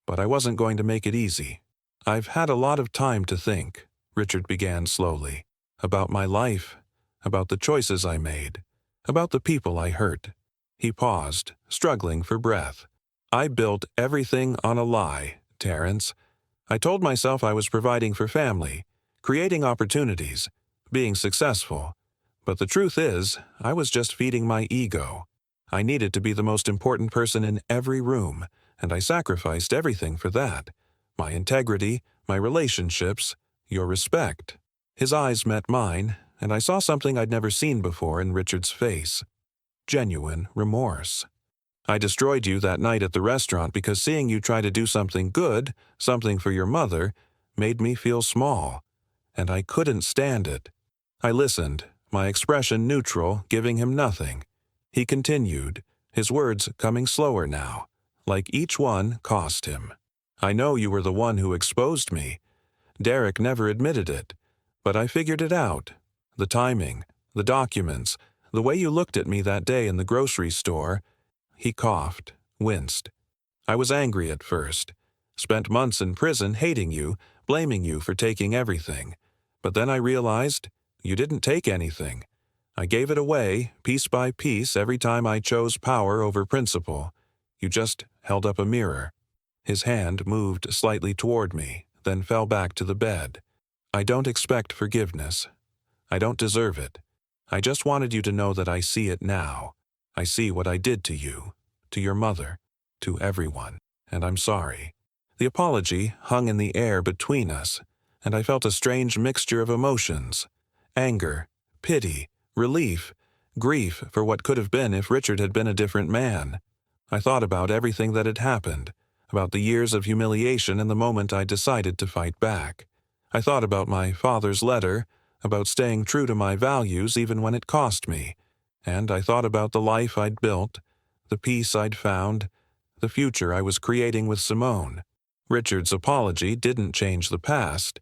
But I wasn't going to make it easy. "I've had a lot of time to think," Richard began slowly, "about my life, about the choices I made, about the people I hurt." He paused, struggling for breath. "I built everything on a lie, Terrence. I told myself I was providing for family, creating opportunities, being successful. But the truth is, I was just feeding my ego. I needed to be the most important person in every room, and I sacrificed everything for that. My integrity, my relationships, your respect." His eyes met mine, and I saw something I'd never seen before in Richard's face. Genuine remorse. "I destroyed you that night at the restaurant because seeing you try to do something good, something for your mother, made me feel small, and I couldn't stand it." I listened, my expression neutral, giving him nothing. He continued, his words coming slower now, like each one cost him. "I know you were the one who exposed me. Derek never admitted it, but I figured it out. The timing, the documents, the way you looked at me that day in the grocery store." He coughed, winced. "I was angry at first. Spent months in prison hating you, blaming you for taking everything. But then I realized you didn't take anything. I gave it away, piece by piece, every time I chose power over principle. You just held up a mirror." His hand moved slightly toward me, then fell back to the bed. "I don't expect forgiveness. I don't deserve it. I just wanted you to know that I see it now. I see what I did to you, to your mother, to everyone, and I'm sorry." The apology hung in the air between us, and I felt a strange mixture of emotions: anger, pity, relief, grief for what could have been if Richard had been a different man. I thought about everything that had happened, about the years of humiliation and the moment I decided to fight back. I thought about my father's letter, about staying true to my values even when it cost me, and I thought about the life I'd built, the peace I'd found, the future I was creating with Simone. Richard's apology didn't change the past,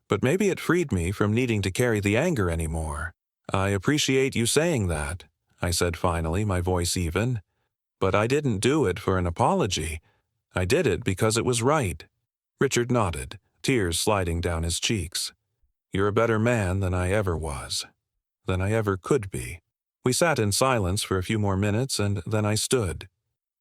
but maybe it freed me from needing to carry the anger anymore. "I appreciate you saying that," I said finally, my voice even. "But I didn't do it for an apology. I did it because it was right." Richard nodded, tears sliding down his cheeks. "You're a better man than I ever was, than I ever could be." We sat in silence for a few more minutes, and then I stood.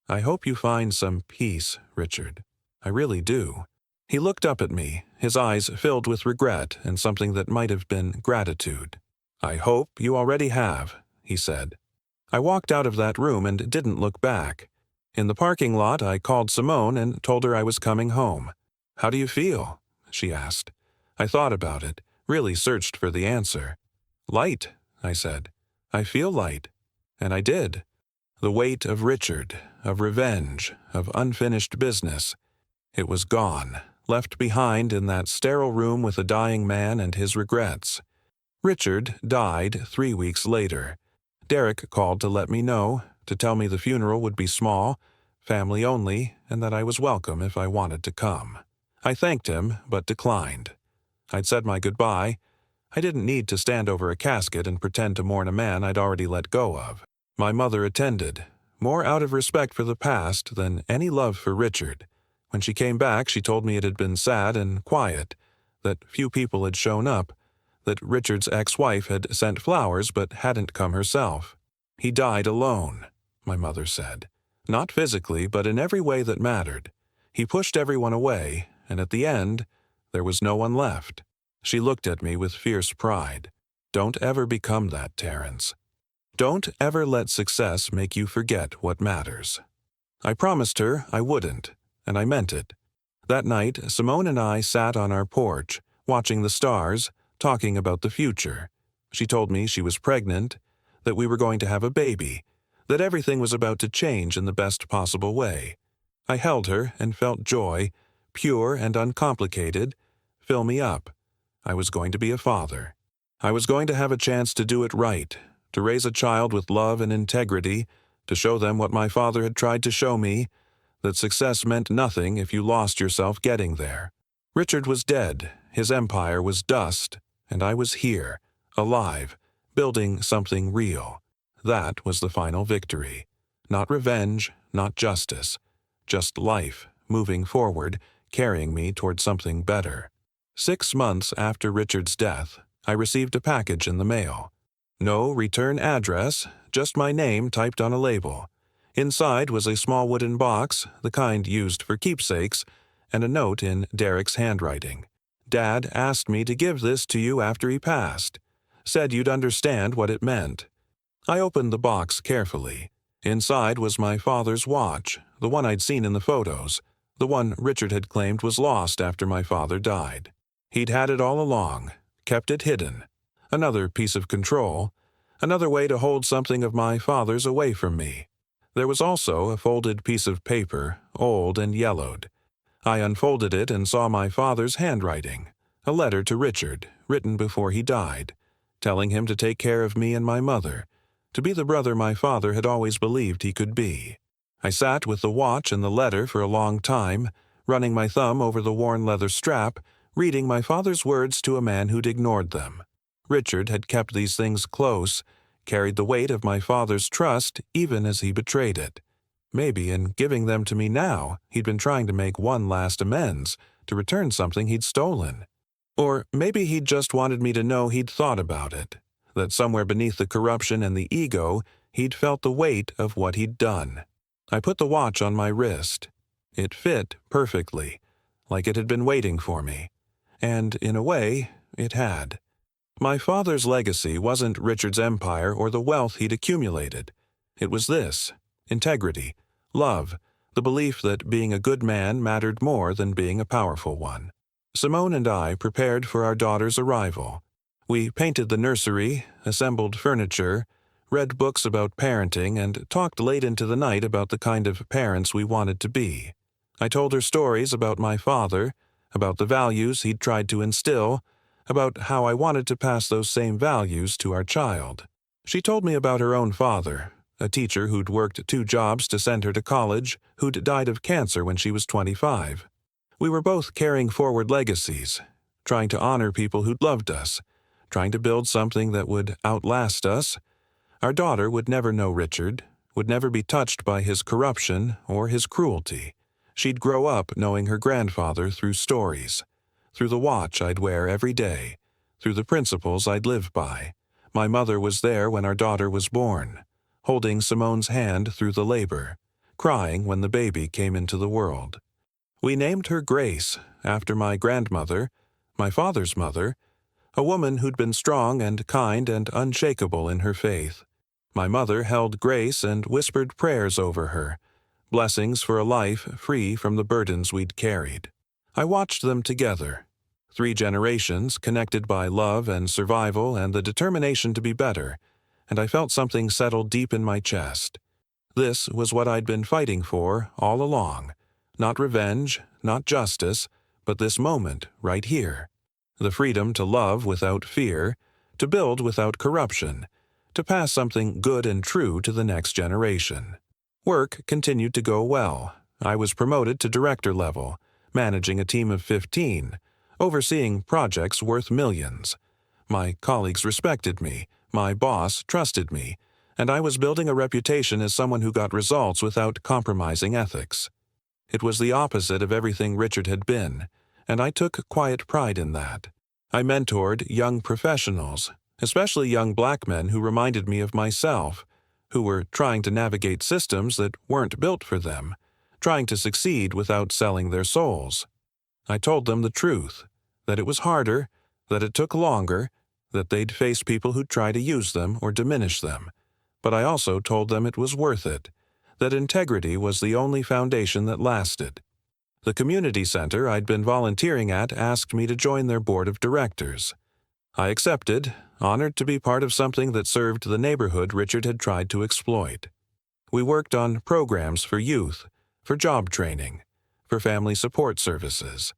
"I hope you find some peace, Richard. I really do." He looked up at me, his eyes filled with regret and something that might have been gratitude. "I hope you already have," he said. I walked out of that room and didn't look back. In the parking lot, I called Simone and told her I was coming home. "How do you feel?" she asked. I thought about it, really searched for the answer. "Light," I said. "I feel light." And I did. The weight of Richard, of revenge, of unfinished business. It was gone, left behind in that sterile room with a dying man and his regrets. Richard died 3 weeks later. Derek called to let me know, to tell me the funeral would be small, family only, and that I was welcome if I wanted to come. I thanked him, but declined. I'd said my goodbye. I didn't need to stand over a casket and pretend to mourn a man I'd already let go of. My mother attended, more out of respect for the past than any love for Richard. When she came back, she told me it had been sad and quiet, that few people had shown up, that Richard's ex-wife had sent flowers but hadn't come herself. "He died alone," my mother said. "Not physically, but in every way that mattered. He pushed everyone away, and at the end, there was no one left." She looked at me with fierce pride. "Don't ever become that, Terrence. Don't ever let success make you forget what matters." I promised her I wouldn't, and I meant it. That night, Simone and I sat on our porch, watching the stars, talking about the future. She told me she was pregnant, that we were going to have a baby, that everything was about to change in the best possible way. I held her and felt joy, pure and uncomplicated, fill me up. I was going to be a father. I was going to have a chance to do it right, to raise a child with love and integrity, to show them what my father had tried to show me, that success meant nothing if you lost yourself getting there. Richard was dead, his empire was dust, and I was here, alive, building something real. That was the final victory. Not revenge, not justice, just life, moving forward, carrying me toward something better. 6 months after Richard's death, I received a package in the mail. No return address, just my name typed on a label. Inside was a small wooden box, the kind used for keepsakes, and a note in Derek's handwriting. "Dad asked me to give this to you after he passed. Said you'd understand what it meant." I opened the box carefully. Inside was my father's watch, the one I'd seen in the photos, the one Richard had claimed was lost after my father died. He'd had it all along, kept it hidden. Another piece of control, another way to hold something of my father's away from me. There was also a folded piece of paper, old and yellowed. I unfolded it and saw my father's handwriting, a letter to Richard, written before he died, telling him to take care of me and my mother, to be the brother my father had always believed he could be. I sat with the watch and the letter for a long time, running my thumb over the worn leather strap, reading my father's words to a man who'd ignored them. Richard had kept these things close, carried the weight of my father's trust even as he betrayed it. Maybe in giving them to me now, he'd been trying to make one last amends, to return something he'd stolen. Or maybe he'd just wanted me to know he'd thought about it, that somewhere beneath the corruption and the ego, he'd felt the weight of what he'd done. I put the watch on my wrist. It fit perfectly, like it had been waiting for me. And, in a way, it had. My father's legacy wasn't Richard's empire or the wealth he'd accumulated. It was this: integrity, love, the belief that being a good man mattered more than being a powerful one. Simone and I prepared for our daughter's arrival. We painted the nursery, assembled furniture, read books about parenting, and talked late into the night about the kind of parents we wanted to be. I told her stories about my father, about the values he'd tried to instill, about how I wanted to pass those same values to our child. She told me about her own father, a teacher who'd worked 2 jobs to send her to college, who'd died of cancer when she was 25. We were both carrying forward legacies, trying to honor people who'd loved us, trying to build something that would outlast us. Our daughter would never know Richard, would never be touched by his corruption or his cruelty. She'd grow up knowing her grandfather through stories, through the watch I'd wear every day, through the principles I'd live by. My mother was there when our daughter was born, holding Simone's hand through the labor, crying when the baby came into the world. We named her Grace, after my grandmother, my father's mother, a woman who'd been strong and kind and unshakable in her faith. My mother held Grace and whispered prayers over her, blessings for a life free from the burdens we'd carried. I watched them together, 3 generations connected by love and survival and the determination to be better, and I felt something settle deep in my chest. This was what I'd been fighting for all along. Not revenge, not justice, but this moment right here. The freedom to love without fear, to build without corruption, to pass something good and true to the next generation. Work continued to go well. I was promoted to director level, managing a team of 15, overseeing projects worth millions. My colleagues respected me, my boss trusted me, and I was building a reputation as someone who got results without compromising ethics. It was the opposite of everything Richard had been, and I took quiet pride in that. I mentored young professionals, especially young black men who reminded me of myself, who were trying to navigate systems that weren't built for them, trying to succeed without selling their souls. I told them the truth, that it was harder, that it took longer, that they'd face people who'd try to use them or diminish them. But I also told them it was worth it, that integrity was the only foundation that lasted. The community center I'd been volunteering at asked me to join their board of directors. I accepted, honored to be part of something that served the neighborhood Richard had tried to exploit. We worked on programs for youth, for job training, for family support services.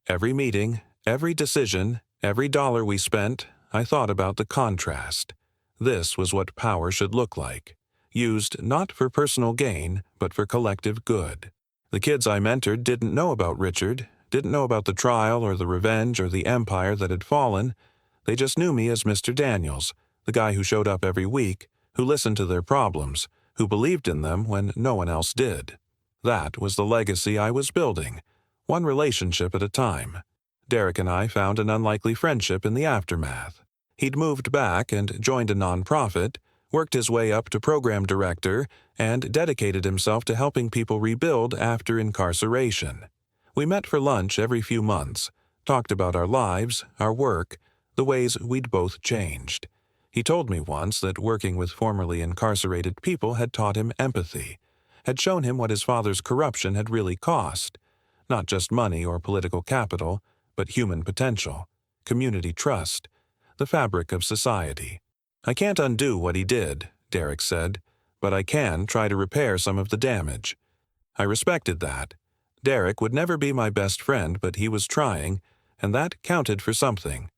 Every meeting, every decision, every dollar we spent, I thought about the contrast. This was what power should look like, used not for personal gain, but for collective good. The kids I mentored didn't know about Richard, didn't know about the trial or the revenge or the empire that had fallen. They just knew me as Mr. Daniels, the guy who showed up every week, who listened to their problems, who believed in them when no one else did. That was the legacy I was building, one relationship at a time. Derek and I found an unlikely friendship in the aftermath. He'd moved back and joined a nonprofit, worked his way up to program director, and dedicated himself to helping people rebuild after incarceration. We met for lunch every few months, talked about our lives, our work, the ways we'd both changed. He told me once that working with formerly incarcerated people had taught him empathy, had shown him what his father's corruption had really cost. Not just money or political capital, but human potential, community trust, the fabric of society. I can't undo what he did, Derek said, but I can try to repair some of the damage. I respected that. Derek would never be my best friend, but he was trying, and that counted for something.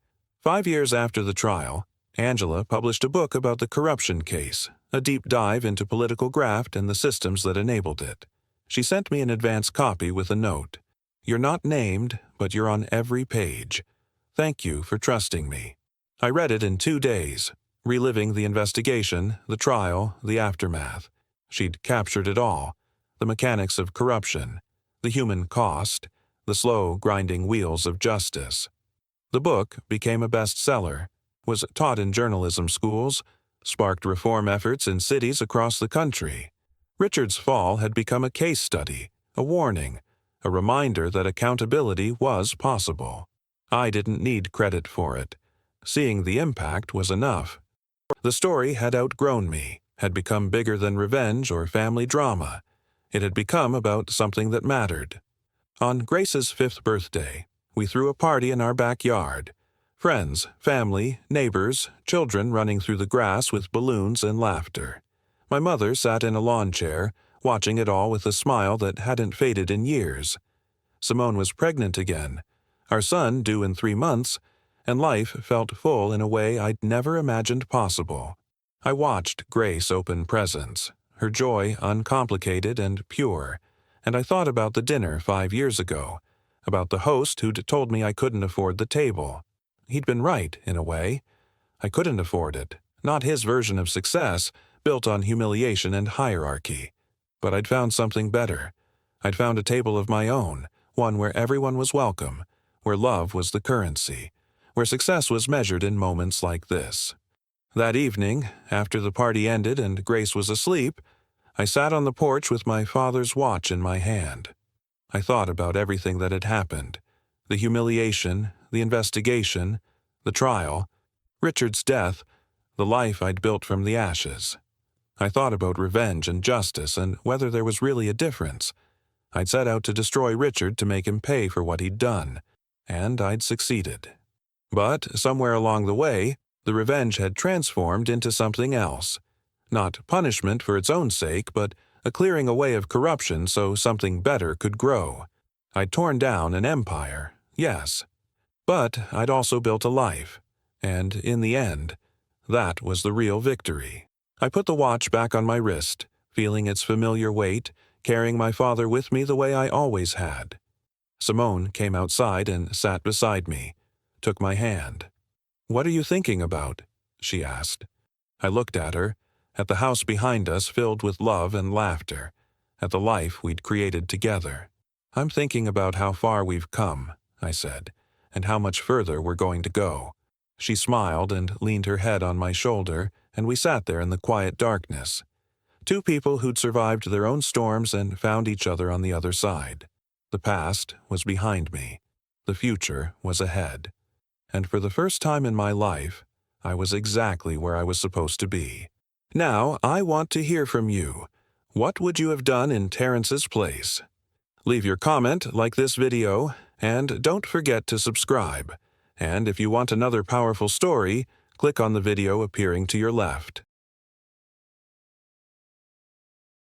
5 years after the trial, Angela published a book about the corruption case, a deep dive into political graft and the systems that enabled it. She sent me an advance copy with a note. "You're not named, but you're on every page. Thank you for trusting me." I read it in 2 days, reliving the investigation, the trial, the aftermath. She'd captured it all: the mechanics of corruption, the human cost, the slow, grinding wheels of justice. The book became a bestseller, was taught in journalism schools, sparked reform efforts in cities across the country. Richard's fall had become a case study, a warning, a reminder that accountability was possible. I didn't need credit for it. Seeing the impact was enough. The story had outgrown me, had become bigger than revenge or family drama. It had become about something that mattered. On Grace's 5th birthday, we threw a party in our backyard. Friends, family, neighbors, children running through the grass with balloons and laughter. My mother sat in a lawn chair, watching it all with a smile that hadn't faded in years. Simone was pregnant again, our son due in 3 months, and life felt full in a way I'd never imagined possible. I watched Grace open presents, her joy uncomplicated and pure, and I thought about the dinner 5 years ago, about the host who'd told me I couldn't afford the table. He'd been right, in a way. I couldn't afford it, not his version of success, built on humiliation and hierarchy. But I'd found something better. I'd found a table of my own, one where everyone was welcome, where love was the currency, where success was measured in moments like this. That evening, after the party ended and Grace was asleep, I sat on the porch with my father's watch in my hand. I thought about everything that had happened, the humiliation, the investigation, the trial, Richard's death, the life I'd built from the ashes. I thought about revenge and justice and whether there was really a difference. I'd set out to destroy Richard to make him pay for what he'd done, and I'd succeeded. But somewhere along the way, the revenge had transformed into something else. Not punishment for its own sake, but a clearing away of corruption so something better could grow. I'd torn down an empire, yes. But I'd also built a life, and in the end, that was the real victory. I put the watch back on my wrist, feeling its familiar weight, carrying my father with me the way I always had. Simone came outside and sat beside me, took my hand. "What are you thinking about?" she asked. I looked at her, at the house behind us filled with love and laughter, at the life we'd created together. "I'm thinking about how far we've come," I said, "and how much further we're going to go." She smiled and leaned her head on my shoulder, and we sat there in the quiet darkness. Two people who'd survived their own storms and found each other on the other side. The past was behind me. The future was ahead. And for the first time in my life, I was exactly where I was supposed to be. Now, I want to hear from you. What would you have done in Terrence's place? Leave your comment, like this video, and don't forget to subscribe. And if you want another powerful story, click on the video appearing to your left.